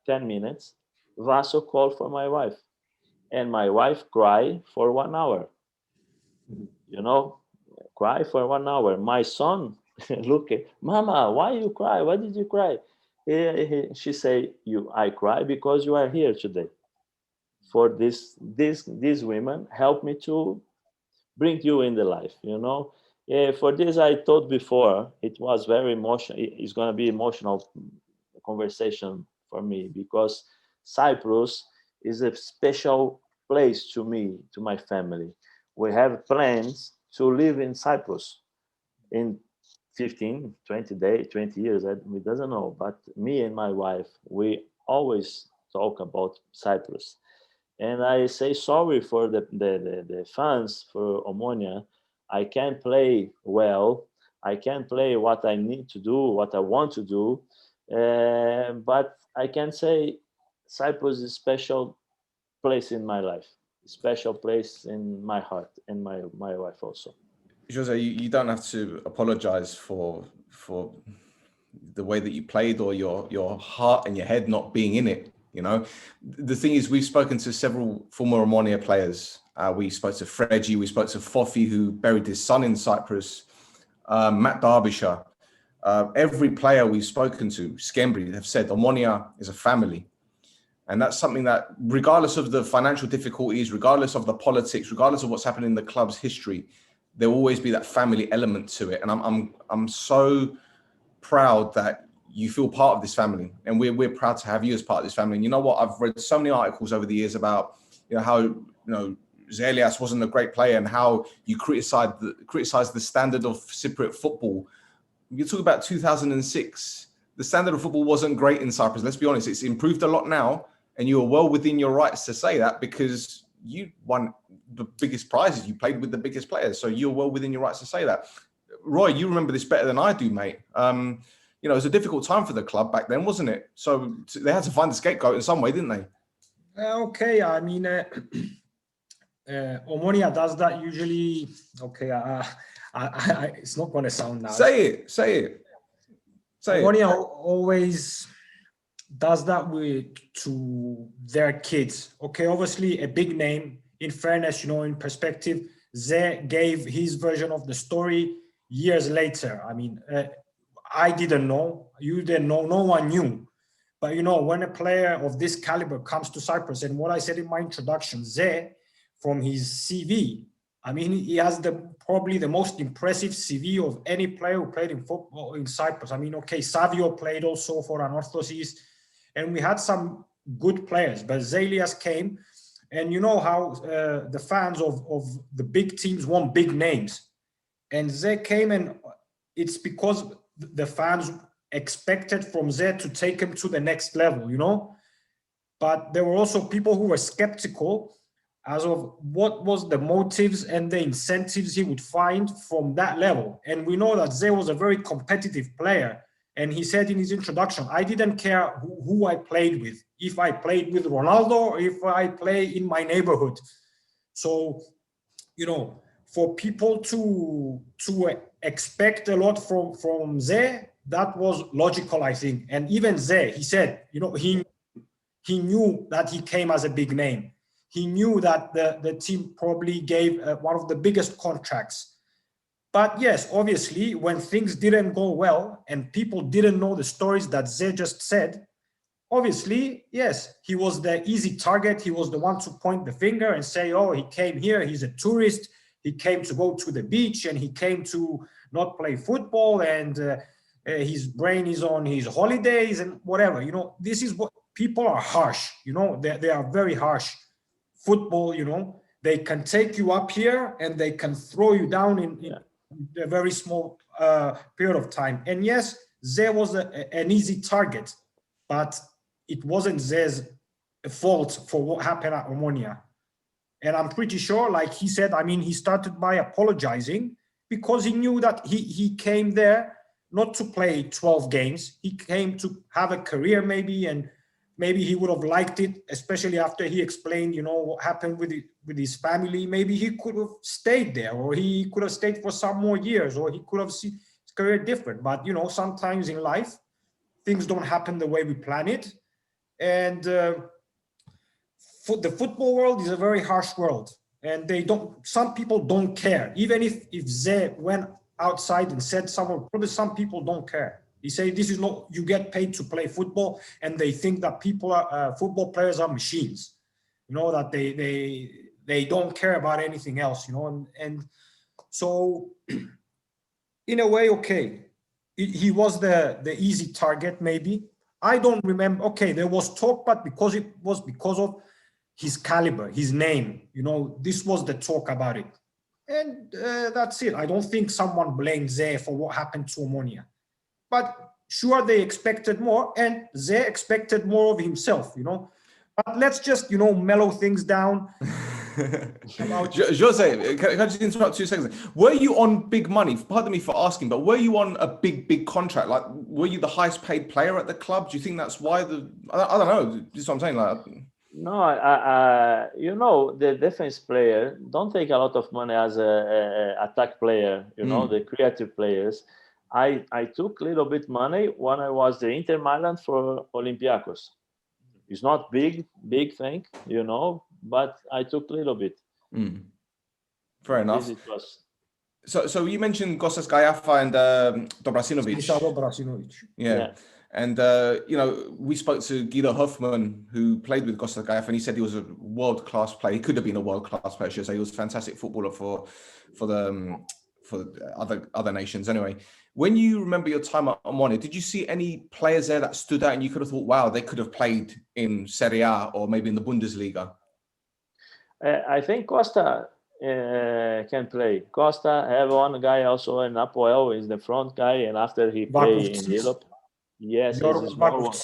10 minutes, Vaso called for my wife. And my wife cried for 1 hour. Cry for 1 hour. My son, look at, Mama, why you cry? Why did you cry? She say, I cry because you are here today. For these women help me to bring you in the life. For this I told before, it was very emotional. It's going to be emotional conversation for me because Cyprus is a special place to me, to my family. We have plans to live in Cyprus in 15, 20 days, 20 years, we doesn't know. But me and my wife, we always talk about Cyprus. And I say sorry for the fans for Omonia. I can't play well. I can't play what I need to do, what I want to do. But I can say Cyprus is a special place in my life, a special place in my heart, and my wife also. Jose, you don't have to apologize for the way that you played or your heart and your head not being in it. You know, the thing is, we've spoken to several former Omonia players. We spoke to Fregi, we spoke to Fofi, who buried his son in Cyprus, Matt Derbyshire. Every player we've spoken to, Skembri, have said Omonia is a family. And that's something that, regardless of the financial difficulties, regardless of the politics, regardless of what's happened in the club's history, there will always be that family element to it. And I'm so proud that you feel part of this family, and we're proud to have you as part of this family. And you know what? I've read so many articles over the years about, how, Elias wasn't a great player and how you criticized the standard of Cypriot football. You talk about 2006. The standard of football wasn't great in Cyprus. Let's be honest. It's improved a lot now, and you are well within your rights to say that because you won the biggest prizes. You played with the biggest players, so you're well within your rights to say that. Roy, you remember this better than I do, mate. It was a difficult time for the club back then, wasn't it? So they had to find a scapegoat in some way, didn't they? Okay, I mean, Omonia does that usually. Okay, it's not going to sound nice. Say it. Omonia always does that to their kids. Okay, obviously a big name. In fairness, in perspective, Ze gave his version of the story years later. I mean, I didn't know, you didn't know, no one knew. But when a player of this caliber comes to Cyprus, and what I said in my introduction, Ze, from his CV, I mean, he has probably the most impressive CV of any player who played in football in Cyprus. I mean, okay, Savio played also for Anorthosis, and we had some good players, but Elias came, and you know how the fans of the big teams want big names. And Ze came, and it's because the fans expected from Ze to take him to the next level, But there were also people who were skeptical as of what was the motives and the incentives he would find from that level. And we know that Ze was a very competitive player. And he said in his introduction, I didn't care who I played with, if I played with Ronaldo or if I play in my neighborhood. So, for people to expect a lot from Ze, that was logical, I think. And even Ze, he said, he knew that he came as a big name. He knew that the team probably gave one of the biggest contracts. But yes, obviously, when things didn't go well and people didn't know the stories that Ze just said, obviously, yes, he was the easy target. He was the one to point the finger and say, oh, he came here, he's a tourist. He came to go to the beach and he came to not play football and his brain is on his holidays and whatever. This is what people are harsh. They are very harsh. Football, they can take you up here and they can throw you down in a very small period of time. And yes, Ze was an easy target, but it wasn't Ze's fault for what happened at Omonia. And I'm pretty sure, like he said, I mean, he started by apologizing because he knew that he came there not to play 12 games. He came to have a career maybe, and maybe he would have liked it, especially after he explained, what happened with his family. Maybe he could have stayed there, or he could have stayed for some more years, or he could have seen his career different. But, sometimes in life, things don't happen the way we plan it. And the football world is a very harsh world. And some people don't care. Even if Ze went outside and said something, probably some people don't care. He say this is not, you get paid to play football, and they think that football players are machines, that they don't care about anything else, and so in a way, okay, he was the easy target maybe, I don't remember. Okay, there was talk, but because it was because of his caliber, his name, this was the talk about it. And that's it. I don't think someone blamed Zé for what happened to Omonia. But sure, they expected more, and Zé expected more of himself, But let's just, mellow things down. Jose, can I just interrupt 2 seconds? Were you on big money? Pardon me for asking, but were you on a big contract? Like, were you the highest paid player at the club? Do you think that's why I don't know. Just what I'm saying. Like, no, the defense player don't take a lot of money as a attack player. The creative players. I took a little bit money when I was the Inter Milan for Olympiakos. It's not big thing, but I took a little bit. Fair enough. It was. So you mentioned Kostas Gayafa and Dobrasinovic. Yeah. And, we spoke to Guido Hoffman, who played with Kostas Gayafa, and he said he was a world-class player. He could have been a world-class player, I should say. He was a fantastic footballer for other nations. Anyway, when you remember your time at Omonia, did you see any players there that stood out and you could have thought, wow, they could have played in Serie A or maybe in the Bundesliga? I think Costa can play. Costa have one guy also in Apoel, is the front guy, and after he played in Europe. Yes, he's a small one.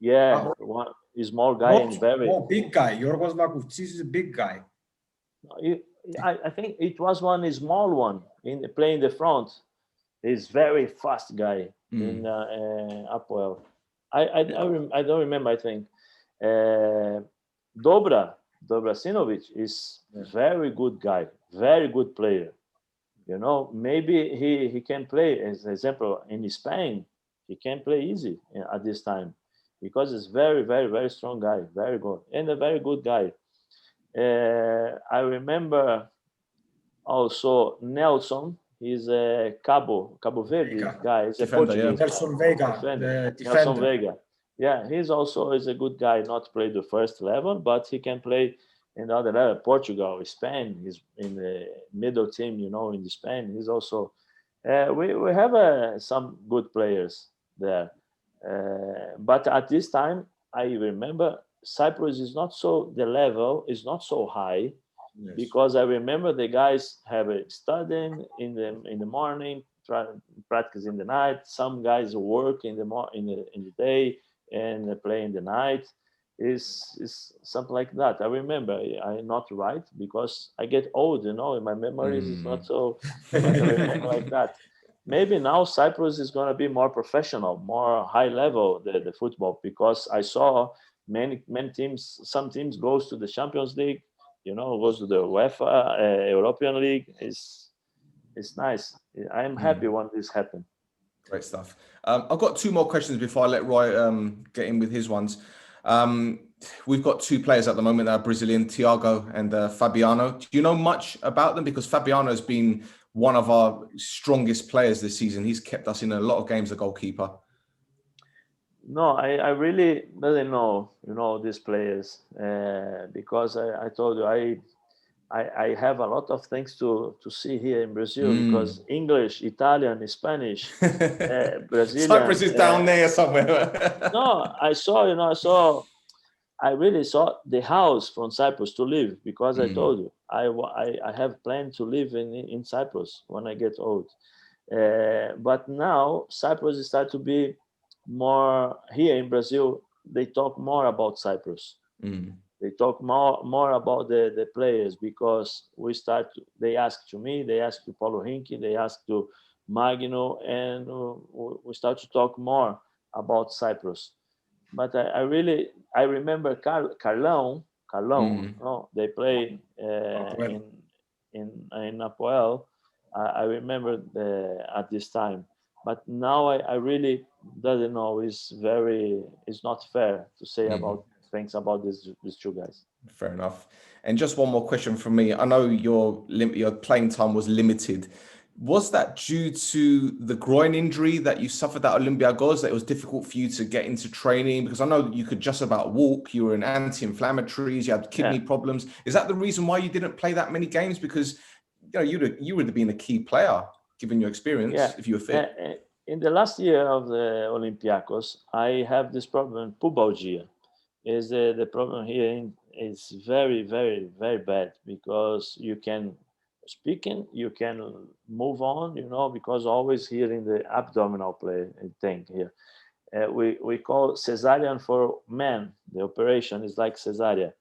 Yeah, one small guy and very. Oh, big guy. Yorgos Vakoutis is a big guy. I think it was one small one in playing the front. He's very fast guy in Apoel. I don't remember. I think Dobrasinovic is a very good guy, very good player. Maybe he can play, as an example, in Spain. He can play easy at this time because he's very, very, very strong guy, very good, and a very good guy. I remember also Nelson. He's a Cabo Verde guy. He's a Portuguese. Nelson Vega. Nelson Vega. Yeah, he's also is a good guy. Not play the first level, but he can play in the other level. Portugal, Spain. He's in the middle team. In Spain. He's also. We have some good players there, but at this time, I remember Cyprus is not so. The level is not so high. Yes. Because I remember the guys have studying in the morning, practice in the night. Some guys work in the day and play in the night. Is something like that. I remember. I'm not right because I get old. My memories is not so like that. Maybe now Cyprus is going to be more professional, more high level the football, because I saw many teams. Some teams goes to the Champions League. Goes to the UEFA European League. It's nice. I'm happy when this happened. Great stuff. I've got 2 more questions before I let Roy get in with his ones. We've got 2 players at the moment that are Brazilian, Thiago and Fabiano. Do you know much about them? Because Fabiano has been one of our strongest players this season. He's kept us in a lot of games, the goalkeeper. No, I really doesn't know, these players because I told you I have a lot of things to see here in Brazil because English, Italian, Spanish, Brazilian. Cyprus is down there somewhere. No, I really saw the house from Cyprus to live because I told you I have planned to live in Cyprus when I get old. But now Cyprus start to be more here in Brazil. They talk more about Cyprus. They talk more about the players because they ask to me, they ask to Paulo Hinck, they ask to Magno, and we start to talk more about Cyprus. But I remember Carlão. They play in Apoel. I remember at this time. But now I really doesn't know. It's not fair to say about things about these 2 guys. Fair enough. And just one more question from me. I know your playing time was limited. Was that due to the groin injury that you suffered at Olympiakos, that it was difficult for you to get into training? Because I know you could just about walk, you were in anti-inflammatories, you had kidney problems. Is that the reason why you didn't play that many games? Because you would have been a key player given your experience if you were fit. in the last year of the Olympiakos, I have this problem, pubalgia. Is the problem here is very, very, very bad, because you can speaking, you can move on, because always here in the abdominal play thing here. We call cesarean for men. The operation is like cesarean.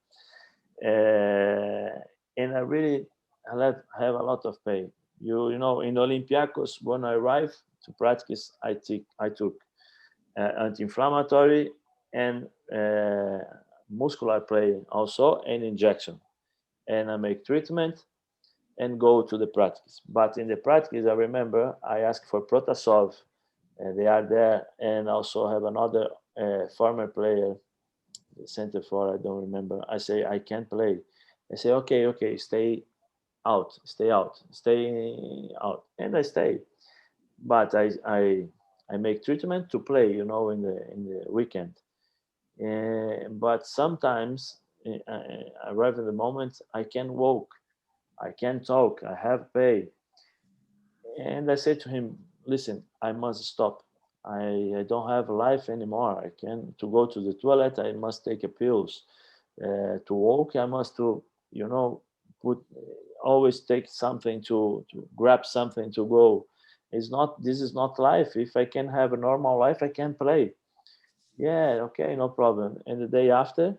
And I have a lot of pain. In Olympiakos, when I arrived to practice, I took anti-inflammatory and muscular play also, and injection. And I make treatment and go to the practice. But in the practice, I remember I asked for Protasov, and they are there, and also have another former player, the center for, I don't remember. I say, I can't play. I say, okay, stay out. And I stay. But I make treatment to play, in the weekend. But sometimes I arrive at the moment I can walk, I can talk, I have pain. And I say to him, listen, I must stop. I don't have life anymore. I can to go to the toilet, I must take a pills. To walk, I must put always take something to grab something to go. This is not life. If I can have a normal life, I can play. Yeah, okay, no problem. And the day after,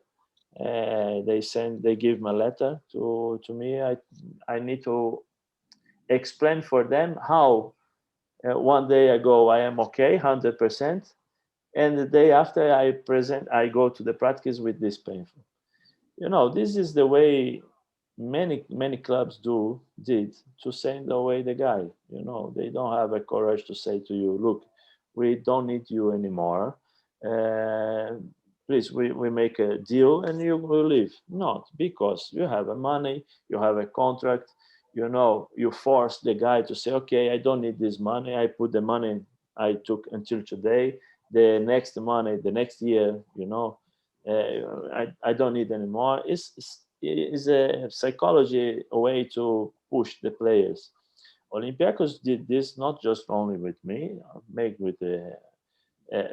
they give me a letter to me. I need to explain for them how one day ago I am okay, 100%, and the day after I go to the practice with this painful. This is the way many clubs did to send away the guy. They don't have a courage to say to you, look, we don't need you anymore. Please, we make a deal and you will leave. Not because you have a money, you have a contract, you force the guy to say, okay, I don't need this money. I put the money I took until today. The next money, the next year, I don't need anymore. It's a psychology, a way to push the players. Olympiacos did this not just only with me, make with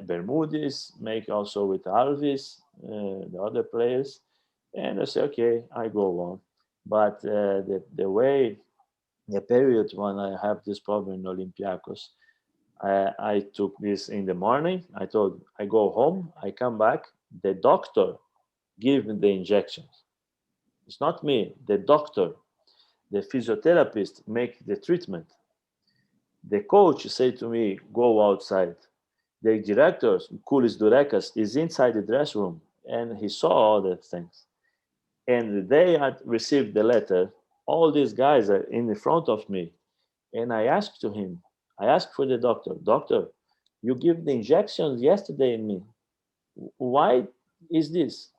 Bermudez, make also with Alves, the other players. And I say, okay, I go on. But the period when I have this problem in Olympiacos, I took this in the morning. I told, I go home, I come back, the doctor give me the injections. It's not me, the doctor, the physiotherapist make the treatment. The coach say to me, go outside. The director, Kulis Durekas, is inside the dressing room, and he saw all the things. And the day I received the letter, all these guys are in front of me. And I asked for the doctor, you give the injections yesterday in me. Why is this?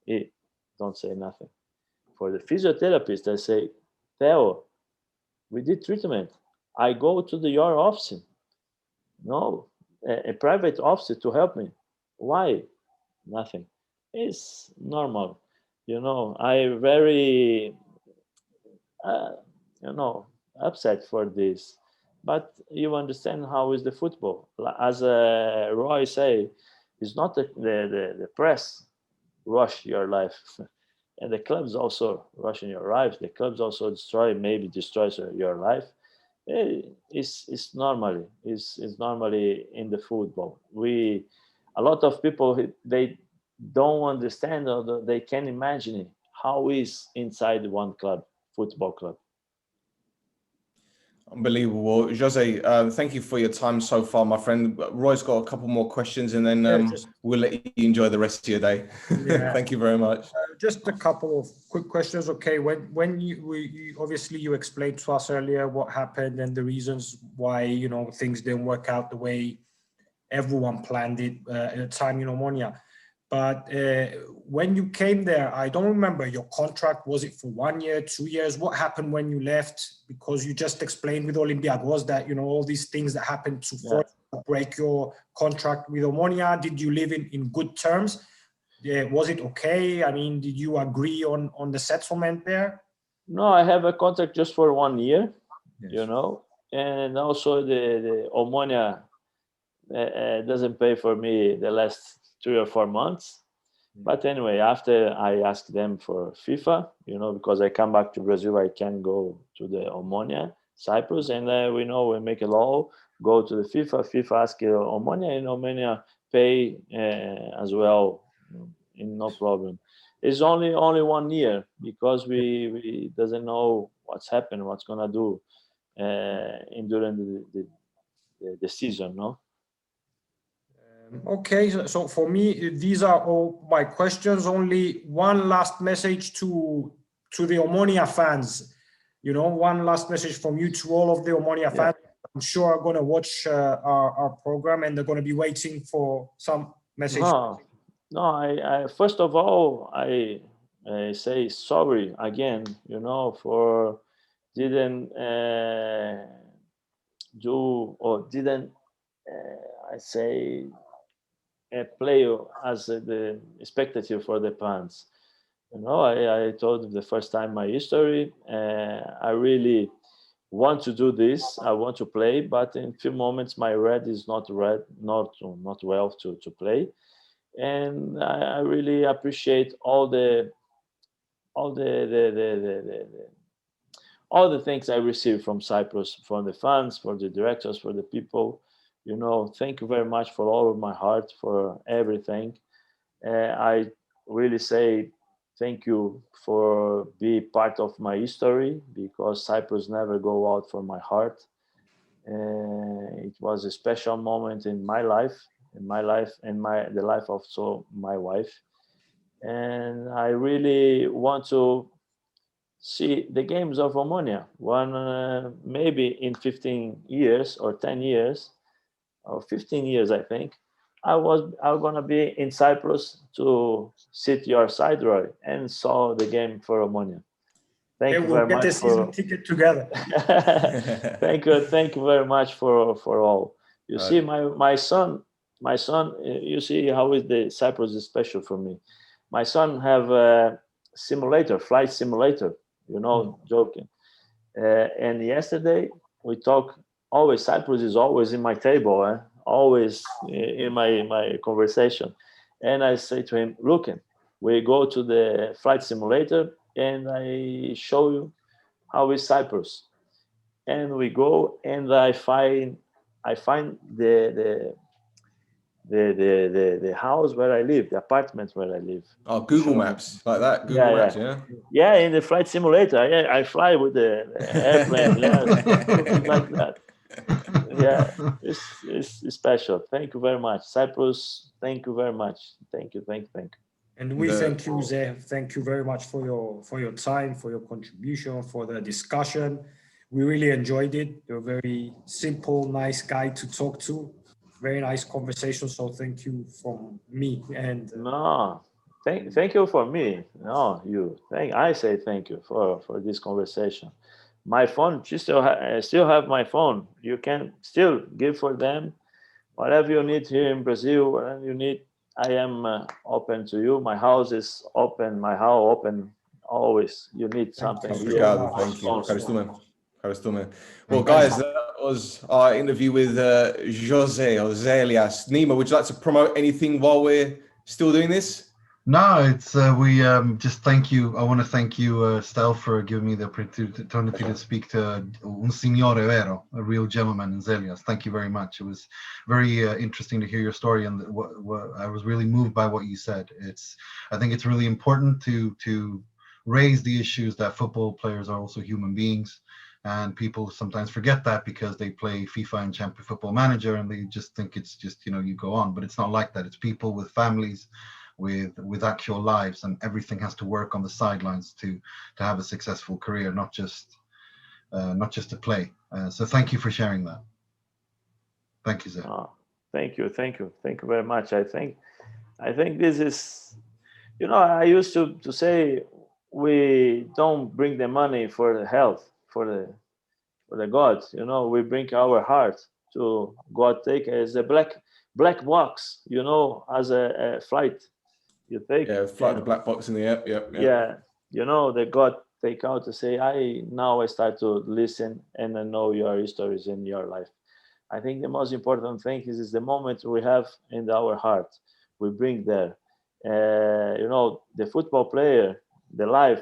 He don't say nothing. For the physiotherapist, I say, Theo, we did treatment. I go to your office. No, a private office to help me. Why? Nothing. It's normal. I very, upset for this. But you understand how is the football. As Roy say, it's not the press rush your life. And the clubs also rushing your life. The clubs also destroys your life. It's normally in the football. A lot of people, they don't understand, or they can't imagine how is inside one football club. Unbelievable. Jose, thank you for your time so far, my friend. Roy's got a couple more questions, and then we'll let you enjoy the rest of your day. Yeah. Thank you very much. Just a couple of quick questions. Okay, when you obviously you explained to us earlier what happened and the reasons why things didn't work out the way everyone planned it at the time in Omonia. But when you came there, I don't remember your contract. Was it for 1 year, 2 years? What happened when you left? Because you just explained with Olympiakos that, all these things that happened to break your contract with Omonia. Did you live in good terms? Was it okay? I mean, did you agree on the settlement there? No, I have a contract just for 1 year, yes. And also the Omonia doesn't pay for me the last 3 or 4 months. But anyway, after I asked them for FIFA, because I come back to Brazil, I can go to the Omonia, Cyprus, and we make a law, go to the FIFA. FIFA ask Omonia, and Omonia pay as well, no problem. It's only 1 year because we doesn't know what's happened, what's gonna do during the season, no. Okay, so for me, these are all my questions. Only one last message to the Omonia fans. One last message from you to all of the Omonia fans. I'm sure are going to watch our program, and they're going to be waiting for some message. No, I first of all, I say sorry again, for didn't do or didn't I say play as the spectator for the fans. I told the first time my history. I really want to do this. I want to play, but in few moments my red is not well to play. And I really appreciate all the things I received from Cyprus, from the fans, for the directors, for the people. Thank you very much for all of my heart, for everything. I really say thank you for being part of my history, because Cyprus never go out from my heart. It was a special moment in my life, and the life of my wife. And I really want to see the games of Omonia. Maybe in 15 years or 10 years or 15 years, I think, I'm gonna be in Cyprus to sit your side, Roy, and saw the game for Omonia. Thank you very much. We'll get the season ticket together. Thank you very much for all. You see, my son. You see how the Cyprus is special for me. My son have a flight simulator. Joking. And yesterday we talk. Always Cyprus is always in my table, always in my conversation. And I say to him, look, we go to the flight simulator and I show you how is Cyprus. And we go and I find the house where I live, the apartment where I live. Oh, Google Maps, like that. Google Maps, yeah. Yeah, in the flight simulator. I fly with the airplane, like that. Yeah, it's special. Thank you very much, Cyprus. Thank you very much. Thank you. And we thank you, Ze. Thank you very much for your time, for your contribution, for the discussion. We really enjoyed it. You're a very simple, nice guy to talk to. Very nice conversation. So thank you from me. And thank you for me. No, you. I say thank you for this conversation. My phone, I still have my phone. You can still give for them whatever you need here in Brazil. Whatever you need, I am open to you. My house is open. My house open always. You need something. Obrigado. Thank you. Well, guys, that was our interview with Jose Elias. Nima, would you like to promote anything while we're still doing this? No, it's we just thank you. I want to thank you, Stel, for giving me the opportunity to speak to un signore vero, a real gentleman, Elias. Thank you very much. It was very interesting to hear your story, and I was really moved by what you said. I think it's really important to raise the issues that football players are also human beings, and people sometimes forget that because they play FIFA and Champion Football Manager, and they just think it's just you go on, but it's not like that. It's people with families, with actual lives, and everything has to work on the sidelines to have a successful career, not just to play. So thank you for sharing that. Thank you, Zé. Thank you very much. I think this is, I used to say we don't bring the money for the health, for the God. We bring our heart to God. Take as a black box, as a flight. You take fly the black box in the air. Yeah, the God take out to say, I start to listen and I know your histories in your life. I think the most important thing is the moment we have in our heart. We bring there. The football player, the life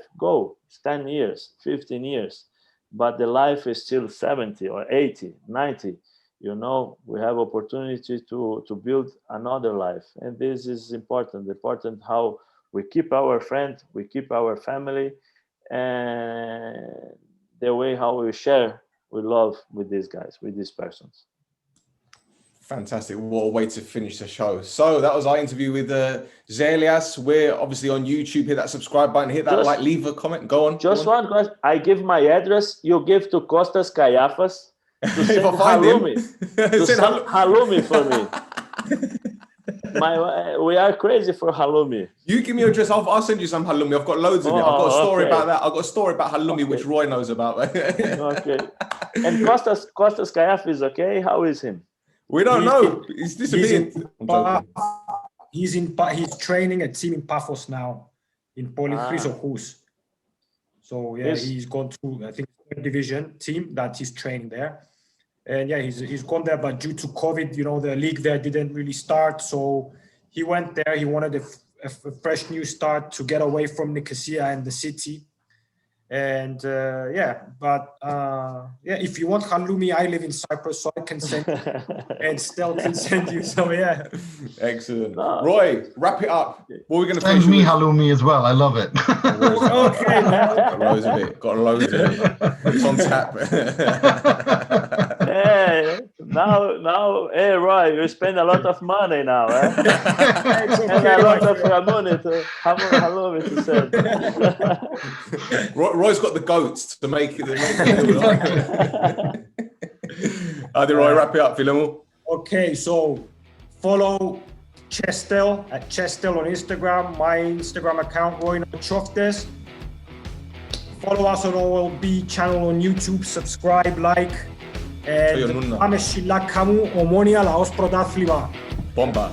it's 10 years, 15 years, but the life is still 70 or 80, 90. We have opportunity to build another life. And this is important how we keep our friend, we keep our family, and the way how we share with love with these guys, with these persons. Fantastic. What a way to finish the show. So that was our interview with Elias. We're obviously on YouTube. Hit that subscribe button, hit that like, leave a comment. Go on. One question. I give my address. You give to Costas Kayafas to send halloumi. To send halloumi for me. We are crazy for halloumi. You give me your address. I'll send you some halloumi. I've got loads of it. I've got a story about that. I've got a story about halloumi, which Roy knows about. Okay. And Costas Kayafas is okay? How is him? We don't know. He's disappeared. He's training a team in Paphos now, in Polychrysos. So he's gone through, I think, third division team that he's training there. And he's gone there, but due to COVID, the league there didn't really start. So he went there. He wanted a fresh new start to get away from Nicosia and the city. And if you want halloumi, I live in Cyprus, so I can send you, and Stel can send you. So excellent. Roy, wrap it up. What are we going to finish with? Send me halloumi as well. I love it. Okay, man. Got loads of it. It's on tap. Hey, Roy, you spend a lot of money now, eh? And a lot of halloumi to send. Roy's got the goats to make it. Roy, wrap it up, Philemon. Okay, so follow Chestel at Chestel on Instagram, my Instagram account, Roy Choftes. Follow us on OLB channel on YouTube, subscribe, like. And πάμε σιλά καμού ομόνια λαός πρωτάθλημα. Bomba.